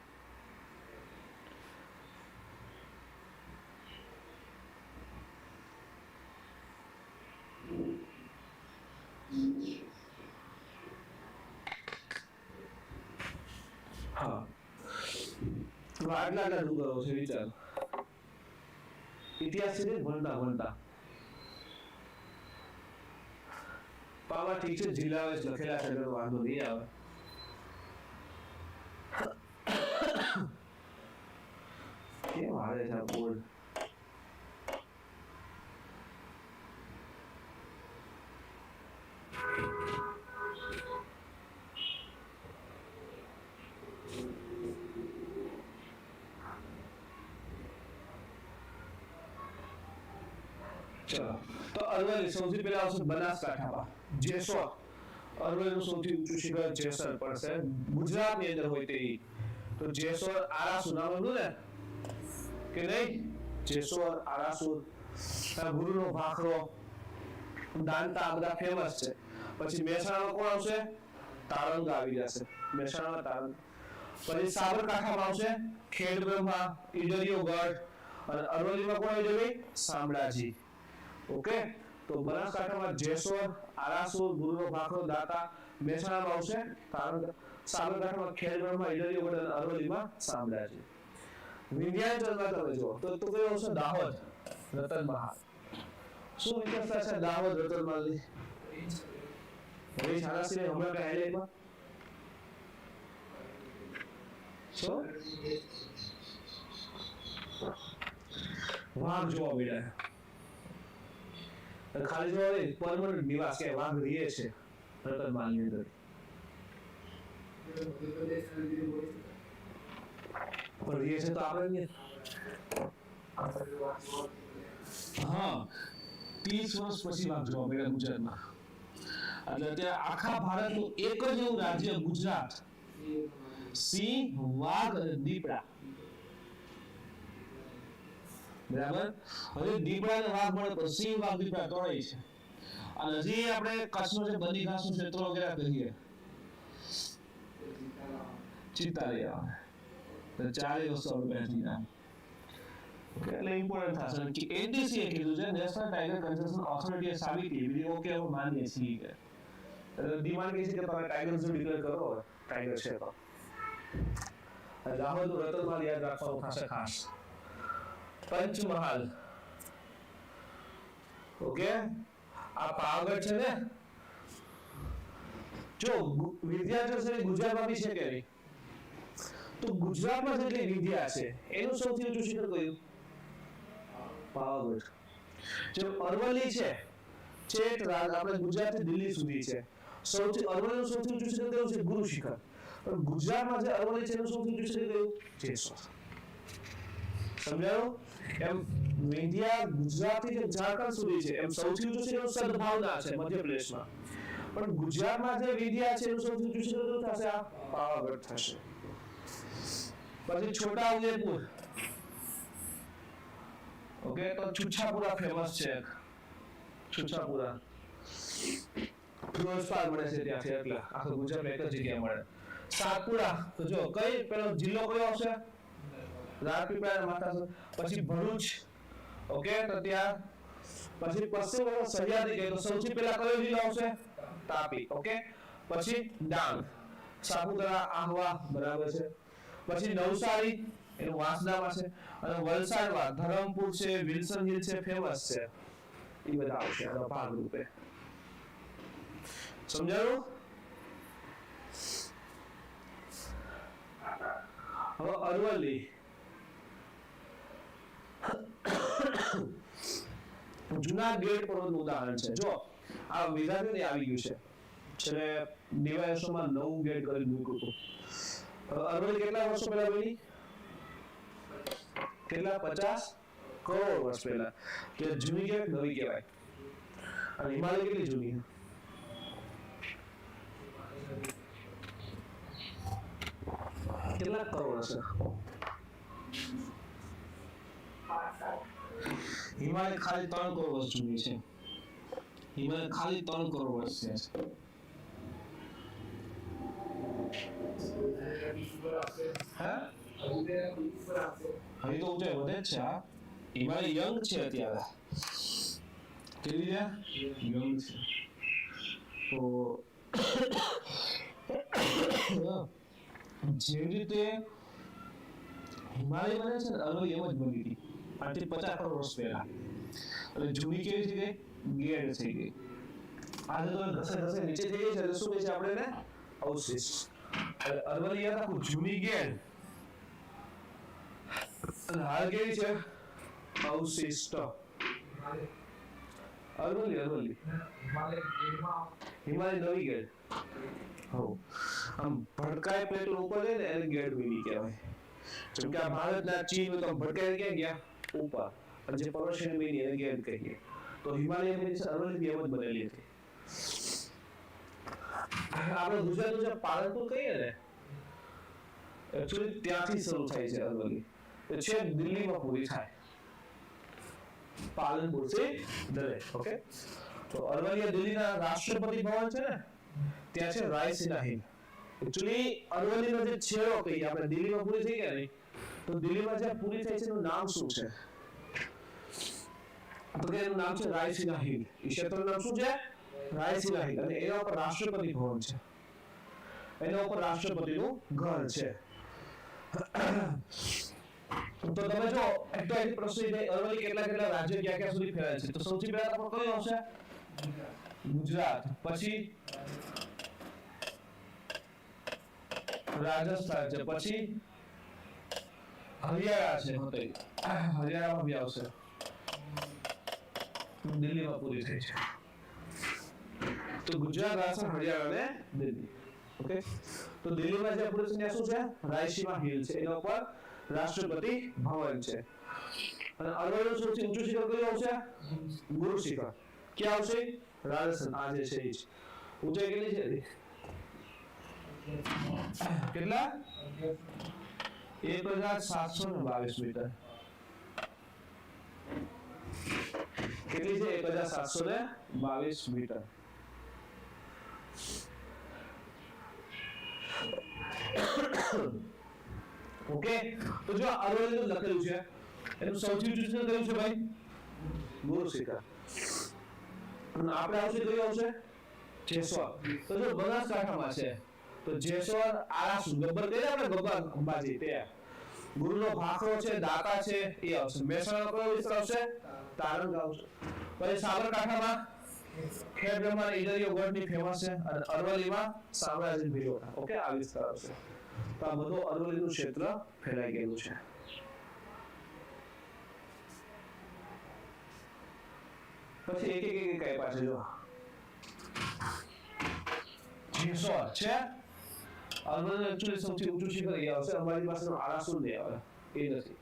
હા, આટલા ડુંગરો છે. વિચાર ઇતિહાસ છે ભણતા પાવા ઠીક છે, જિલ્લા લખેલા છે એટલે વાંધો નહીં આવે. કેમ હારે છે આ બોર્ડ? ચલો, તો અરવલ્લી સૌથી પહેલા આવશે બનાસકાંઠામાં જેસોર. અરવલ્લીનું સૌથી ઊંચું શિખર જેસર પડશે, ગુજરાતની અંદર હોય તે. તો જેસોર, આરાસુર નામ હતું ને કે નહીં? જેસોર, આરાસુર, ગુરુનો ભાખરો, દાંતા, આ બધા ફેમસ છે. પછી મહેસાણામાં કોણ આવશે? તારંગ આવી જશે. મહેસાણામાં તારંગ. પછી સાબરકાંઠામાં આવશે ખેડબ્રહ્મા, ઈડરિયો ગઢ, અને અરવલ્લીમાં કોણ આવી જશે? શામળાજી. ઓકે, તો બનાસકાંઠામાં જેસોર, આરાસુર, ગુરુનો ભાખરો, દાતા. મહેસાણામાં આવશે તારંગ, સાબરકાંઠામાં ખેડબ્રહ્મા, ઈડરિયો ગઢ, અને અરવલ્લીમાં શામળાજી. વિંધ્યાચલમાં તમે જુઓ તો કયો આવશે? દાહોદ, રતનમહાલ. શું વિશેષતા છે દાહોદ, રતનમહાલની? રેન્જ હાલાસી હમણાં કઈ હાઈલાઇટમાં શું વાઘ જોવા મળ્યા? ખાલી જોવા નહીં, પરમનન્ટ નિવાસ કે વાઘ રહે છે રતનમાલની અંદર. પણ રહે છે તો આપણે હા 30 વર્ષ પછી વાઘ જોવા મળ્યા ગુજરાતમાં. એટલે ત્યાં આખા ભારતનું એક જ એવું રાજ્ય ગુજરાત, સિંહ, વાઘ અને દીપડા. બરાબર? હવે દીપડા અને વાઘ મળે તો સિંહ, વાઘ, દીપડા ત્રણેય છે. અને હજી આપણે કચ્છનો જે બની ઘાસનું ક્ષેત્ર વગેરે કહીએ, ચિત્તા લઈ આવે તો ચારે વસ્તુ આપણે બેઠી ના. એટલે ઇમ્પોર્ટન્ટ થશે કે એનટીસી એ કીધું છે, નેશનલ ટાઈગર કન્ઝર્વેશન ઓથોરિટીએ સાબિત કરી. ઓકે, હવે માનીએ છીએ કે ડિમાન્ડ કહે છે કે તમે ટાઈગર ઝોન ડિક્લેર કરો, ટાઈગર છે તો. દાહોદનું રતનમાલ યાદ રાખવાનું થશે ખાસ. પંચમહાલ, ઓકે, આ પાવાગઢ છે ને, જો વિંધ્યાચલ છે ગુજરાતમાં બી છે કે નહીં? તો ગુજરાતમાં જેટલી વિંધ્યા છે એનું સૌથી ઊંચું શિખર કયું? પાવાગઢ. જો અરવલ્લી છે, ચેટ આપણે ગુજરાતથી દિલ્હી સુધી છે, સૌથી અરવલ્લીનું સૌથી ઊંચું શિખર કયું છે? ગુરુ શિખર. પણ ગુજરાતમાં જે અરવલ્લી છે એનું સૌથી ઊંચું શિખર કયું? જેસોર. સમજાયું? એમ વિંધ્યા ગુજરાતથી જે ઝારખંડ સુધી છે એમ સૌથી ઊંચું શિખર સદભાવના છે મધ્યપ્રદેશમાં. પણ ગુજરાતમાં જે વિંધ્યા છે એનું સૌથી ઊંચું શિખર કયું થશે? આ પાવાગઢ થશે. પછી છોટા ઉદેપુર, ઓકે, તો છુછાપુરા ફેમસ છે. છુછાપુરા પુરસ્કાર મળે છે ત્યાંથી, એટલે આખું ગુજરાતમાં એક જ જગ્યાએ મળે. સાતપુરા, તો જો કઈ પેલો જિલ્લો કયો આવશે? રાજપીપળા, માતાસર. પછી ભરૂચ, ઓકે, તો ત્યાં. પછી પશ્ચિમ સહ્યાદ્રી, તો સૌથી પહેલા કયો જિલ્લો આવશે? તાપી. ઓકે, પછી ડાંગ. સાપુતારા, આહવા બરાબર છે. પછી નવસારી એનું વાંસદામાં છે, અને વલસાડમાં ધરમપુર છે, વિલ્સન હિલ છે, ફેમસ છે. એ બધા આવશે આના ભાગરૂપે. સમજાયું? હવે અરવલ્લી જૂના ગેટ પર્વતનું ઉદાહરણ છે. જો આ વિધાન આવી ગયું છે, છેલ્લે ડિવાઇસમાં નવું ગેટ કરી મૂક્યું હતું. અરવલ્લી કેટલા વર્ષો પહેલા બની? કેટલા? 50 કરોડ વર્ષ પહેલા. તો જૂની ગેટ નવી કહેવાય. અને હિમાલય કેટલી જૂની? કેટલા કરોડ હશે? હિમાલય ખાલી 3 કરોડ વર્ષ જૂની છે. હિમાલય ખાલી 3 કરોડ વર્ષ છે. હા, હવે તો ઊંચાઈ વધે જ છે. હા, હિમાલય યંગ છે અત્યારે. કેવી છે? યંગ છે. તો જે રીતે હિમાલય બને છે ને, અરવલ્લી એમ જ બની હતી આજથી 50 કરોડ વર્ષ પહેલા. એટલે જૂની કેવી થઈ ગઈ? ગેડ થઈ ગઈ. આજે તો ઘસે ઘસે નીચે થઈ ગઈ છે. એટલે શું કહે છે આપણે એને? અવશેષ. અરવલ્લી યાદ રાખો, જૂની ગેડ. અને હાલ કેવી છે? અવશિષ્ટ. અરવલ્લી હિમાલય નવી ગેડ. આમ ભડકાય પ્લેટ ઉપર લે ને એને ગેડ વીડી કહેવાય. જેમ કે આ ભારતના ચીન તો ભડકાય ક્યાં ગયા? ઉપર. અને જે પર્વતશ્રેણી બની એને ગેડ કહીએ. તો હિમાલય અરવલ્લી એમ જ બનેલી હતી. આપણે ગુજરાતનું જે પાલનપુર કહીએ ને, એકચ્યુઅલી ત્યાંથી શરૂ થાય છે અરવલ્લી. એ છે દિલ્હીમાં પૂરી થાય. પાલનપુર થી દિલ્હી. ઓકે, તો અરવલ્લી દિલ્હીના રાષ્ટ્રપતિ ભવન છે ને, ત્યાં છે રાયસીના હિલ. એકચ્યુઅલી અરવલ્લીનો જે છેડો કહીએ આપણે, દિલ્હીમાં પૂરી થઈ ગયા ને, તો દિલ્હીમાં જે પૂરી થાય છે એનું નામ શું છે? તો કે એનું નામ છે રાયસીના હિલ. એ ક્ષેત્રનું નામ શું છે? રાયસીના હિલ. અને એના ઉપર રાષ્ટ્રપતિ ભવન છે. એના ઉપર રાષ્ટ્રપતિનું ઘર છે. તો તમે જો એક તો એક પ્રશ્ન છે, અરવલ્લી કેટલા કેટલા રાજ્યો ક્યાં ક્યાં સુધી ફેલાય છે? તો સૌથી પહેલા આપણો કયો આવશે? ગુજરાત. પછી રાજસ્થાન છે. પછી હરિયાણા છે. હરિયાણામાં બી આવશે. દિલ્હીમાં પૂરી થઈ છે. તો ગુજરાત, રાજસ્થાન, હરિયાણા અને દિલ્હી. ઓકે, તો દિલ્હીમાં જે પૂરી છે શું છે? રાયસીના હિલ છે. એના ઉપર રાષ્ટ્રપતિ ભવન છે. અને અરવલ્લીનું સૌથી ઊંચું શિખર કયું આવશે? ગુરુ શિખર. ક્યાં આવશે? રાજસ્થાન. આ જે છે એ જ. ઊંચાઈ કેટલી છે? કેટલા? 1722 મીટર. કેટલી છે? 1722 મીટર. ઓકે, તો જો અરવલ્લી લખેલું છે, એનું સૌથી ઊંચું શિખર કયું છે ભાઈ? ગુરુ શિખર. આપણે આવશે કયું આવશે? જેસોર. તો જો બનાસકાંઠામાં છે, તો જેસોર, આરાસુ, ગબ્બર કહીએ આપણે, ગબ્બર અંબાજી તે. ગુરુનો ભાખરો છે, દાતા છે, એ આવશે. મહેસાણા કયો વિસ્તાર આવશે? તારંગ આવશે. પછી સાબરકાંઠામાં ખેડ બ્રહ્મા ઈડરિયો ગઢની ફેમસ છે. અને અરવલ્લીમાં સામ્રાજ્ય ભીલોડા. ઓકે, આ વિસ્તાર આવશે. તો આ બધું અરવલ્લીનું ક્ષેત્ર ફેલાઈ ગયેલું છે. પછી એક એક કઈ પાસે જો જેસોર છે. અરવલ્લી એકચ્યુઅલી સૌથી ઊંચું શિખર એ આવશે. અમારી પાસે આરાસુ નહીં આવે, એ નથી.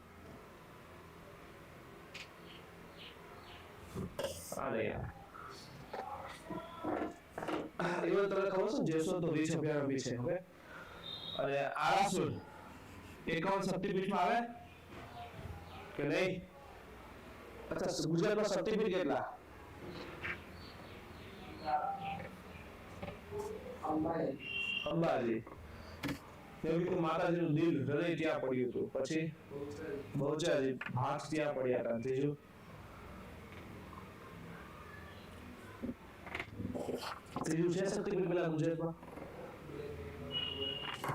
આ નહીં આવે. even તમને ખબર છે જેસોર તો રીછ અભયારણ્ય બી છે. ઓકે, અને આરાસુર 51 શક્તિપીઠમાં આવે કે નહીં? અચ્છા, ગુજરાતમાં શક્તિપીઠ કેટલા? અંબાજી. માતાજીનું દિલ, હૃદય ત્યાં પડ્યું હતું. પછી બહુચરાજી, હાથ ત્યાં પડ્યા હતા. ત્રીજું છે શક્તિપીઠ પેલા ગુજરાતમાં?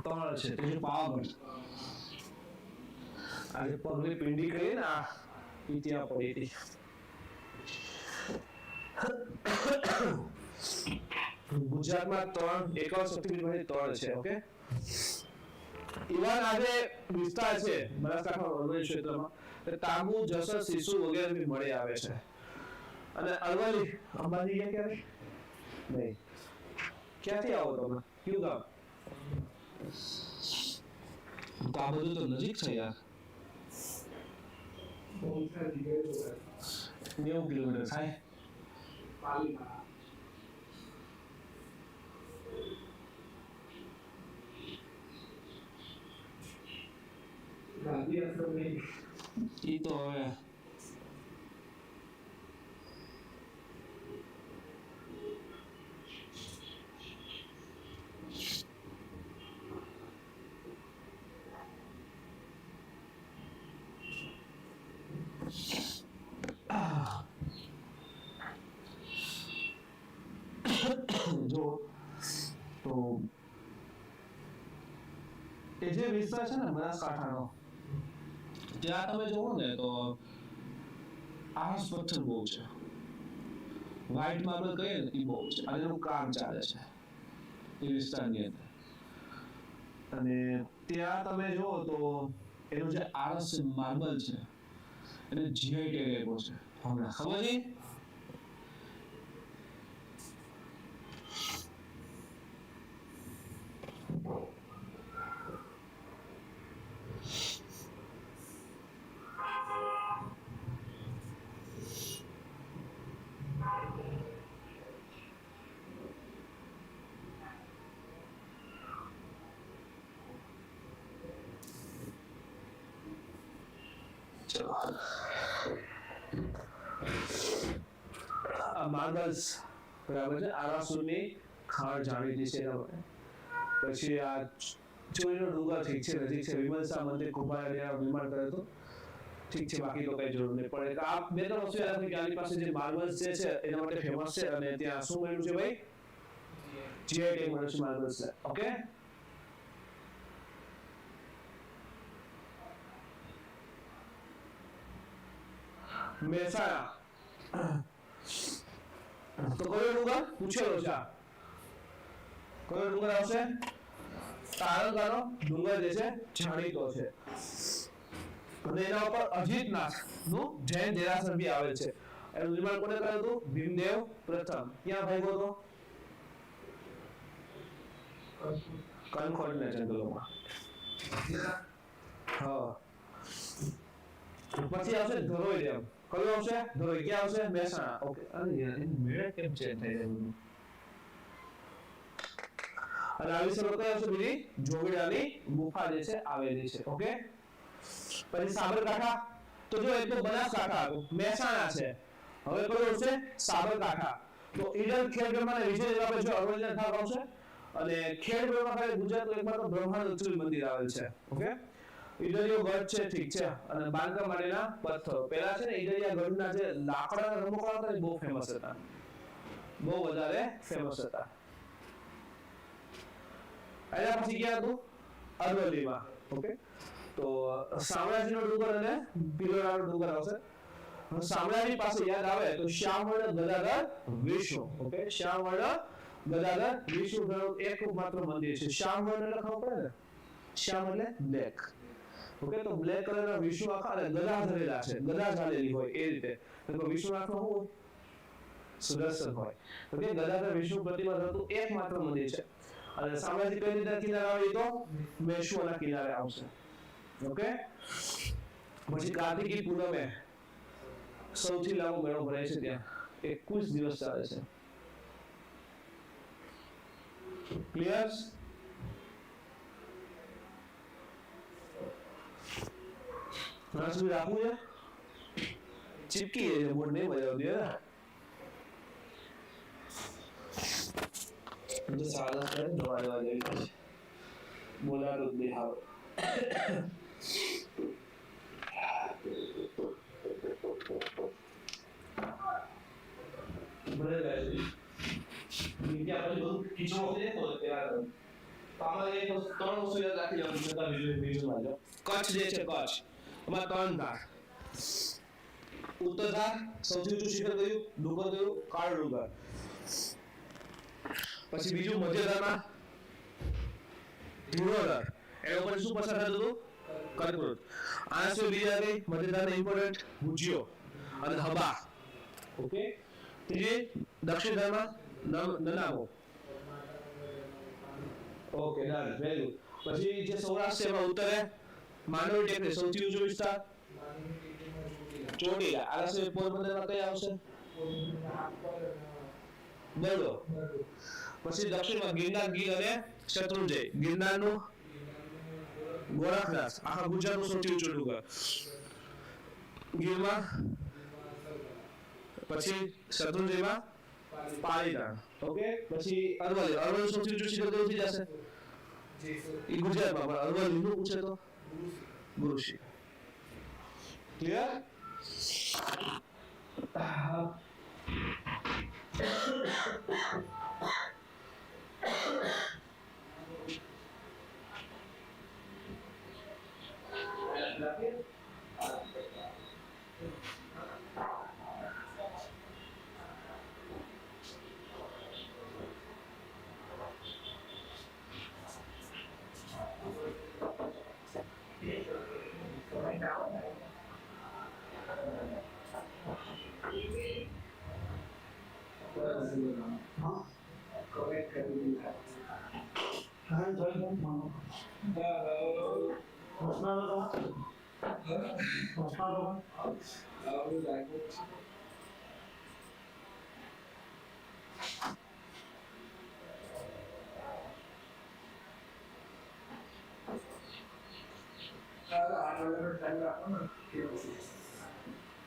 ત્રણ છે, ત્રીજું પાવાગઢ. આજે પગની પિંડી કહીએ ને એ ત્યાં પડી હતી. ગુજરાતમાં 3 એકાવન શક્તિપીઠ ત્રણ છે. ઓકે, ઇવન આજે વિસ્તાર છે બનાસકાંઠા અરવલ્લી ક્ષેત્રમાં, તાંબુ, જસર, સિસુ વગેરે બી મળી આવે છે. અને અરવલ્લી અંબાજી ગયા ક્યારે? નહીં. ક્યાંથી આવો તમે? કયું ગામ? તો આ બધું તો નજીક છે યાર. 90 કિલોમીટર થાય. ઈ તો હવે જો તો એ જે વિસ્તાર છે ને બનાસકાંઠાનો, ત્યાં તમે જોવો ને તો આસ પથ્થર બહુ છે, વ્હાઈટ માર્બલ કહીએ ને એ બહુ છે, અને એનું કામ ચાલે છે એ વિસ્તારની અંદર. અને ત્યાં તમે જોવો તો એનું જે આરસ માર્બલ છે એને જીઆઈ ટેગ આપ્યો છે. હમણાં ખબર છે? માર્બલ્સ બરાબર છે, આરાસુરની ખાણ જાણીતી છે એના માટે. પછી આ ચોરીનો ડુંગર ઠીક છે, નજીક છે. વિમલસા મંદિર કુંભારિયા નિર્માણ કર્યું હતું, ઠીક છે, બાકી તો કઈ જરૂર નહીં પડે. આ બે ત્રણ વસ્તુ યાદ રાખવી કે આની પાસે જે માર્બલ્સ જે છે એના માટે ફેમસ છે. અને ત્યાં શું મળ્યું છે ભાઈ? જીઆઈ ટેગ મળ્યું છે માર્બલ્સ. ઓકે, મહેસાણા તો કયો ડુંગર પૂછેલો છે? કયો ડુંગર આવશે? તારંગાનો ડુંગર જે છે જાણીતો છે. અને એના ઉપર અજીતનાથ નું જૈન દેરાસર બી આવેલ છે. એનું નિર્માણ કોને કર્યું હતું? ભીમદેવ પ્રથમ. ક્યાં ભાગ્યો હતો? કનખોટના જંગલોમાં. હા, પછી આવશે ધરોઈ ડેમ. કયો આવશે? ધરોઈ. ક્યાં આવશે? મહેસાણા. ઓકે, અરે યાર એ મેળ કેમ ચેન્જ થઈ જાય? અને આવી સર કઈ આવશે? બીજી જોગીડાની ગુફા જે છે આવેલી છે. ઓકે, પછી સાબરકાંઠા. તો જો એક તો બનાસકાંઠા આવ્યું, મહેસાણા છે, હવે કયો છે? સાબરકાંઠા. તો ઈડર, ખેડબ્રહ્મા અને વિજય આપણે જો અરવલ્લીના ભાગ આવશે. અને ખેડબ્રહ્મા ખાલી ગુજરાતનું એકમાત્ર બ્રહ્માંડ મંદિર આવેલ છે. ઓકે, ઈડરિયો ગઢ છે, ઠીક છે. અને બાંધકામ માટેના પથ્થરો. પહેલા છે ને ઈડરિયા ગઢના જે લાકડાના રમકડા હતા એ બહુ ફેમસ હતા, બહુ વધારે ફેમસ હતા. એના પછી ક્યાં હતું? અરવલ્લીમાં. ઓકે, તો શામળાજીનો ડુંગર અને ભિલોડાનો ડુંગર આવશે. શામળાજી પાસે યાદ આવે તો શ્યામવર્ણ ગદાધર વિષ્ણુ. ઓકે, શ્યામવર્ણ ગદાધર વિષ્ણુ એકમાત્ર મંદિર છે. શ્યામવર્ણ એટલે ખબર પડે ને? શ્યામ એટલે બ્લેક. ઓકે, તો બ્લેક કલરના વિષ્ણુ આખા અને ગદા ધરેલા છે, ગદા ચાલેલી હોય એ રીતે. તો વિષ્ણુ આખો શું હોય? સુદર્શન હોય. તો કે ગદાધર વિષ્ણુ પ્રતિમા ધરતું એકમાત્ર મંદિર છે. અને શામળાજી કઈ રીતે કિનારે આવે? તો મેશ્વરના કિનારે આવશે. ઓકે, પછી કાર્તિકી પૂનમે સૌથી લાંબો મેળો ભરાય છે ત્યાં, 21 દિવસ ચાલે છે. ક્લિયર? રાખવું છે, ચીપકી છે, બોર્ડ નહીં બજાવતી હે. સારા કરે દવા દવા જેવી છે, બોલાતું જ નહીં આવે. ભલે ગાય છે, બીજા પછી બધું ખીચો છે તો તૈયાર આમાં એક ત્રણ વસ્તુ યાદ રાખી લેવાની છે વિઝ્યુઅલમાં જો કચ્છ જે છે કચ્છ એમાં ત્રણ ધાર ઉત્તર ધાર સૌથી ઊંચું શિખર કયું ડુંગર કયું કાળો ડુંગર પછી બીજું મધ્ય ધારમાં ધીરોધર એના ઉપર શું પસાર થતું હતું કર્કવૃત આ શું બીજા કઈ મધ્ય ધારના ઇમ્પોર્ટન્ટ ભુજિયો અને હબા ઓકે ત્રીજી દક્ષિણ ધારમાં નનામો ઓકે ડન વેરી ગુડ પછી જે સૌરાષ્ટ્ર છે એમાં ઉત્તરે માંડવી ટેકરી સૌથી ઊંચો વિસ્તાર ચોટીલા આ સિવાય પોરબંદરમાં કઈ આવશે બરોબર પછી દક્ષિણમાં ગિરનાર ગીર અને શત્રુંજય ગિરનારનું ગોરખનાથ આખા ગુજરાતનું સૌથી ઊંચું ડુંગર ગીરમાં પછી શત્રુંજયમાં પાલીતાણ ઓકે પછી અરવલ્લી અરવલ્લી સૌથી ઊંચું શિખર કયું થઈ જશે એ ગુજરાતમાં પણ અરવલ્લી નું પૂછે તો ગુરુશી ક્લિયર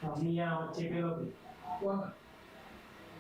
अपनी यहाँ बच्चे के लोग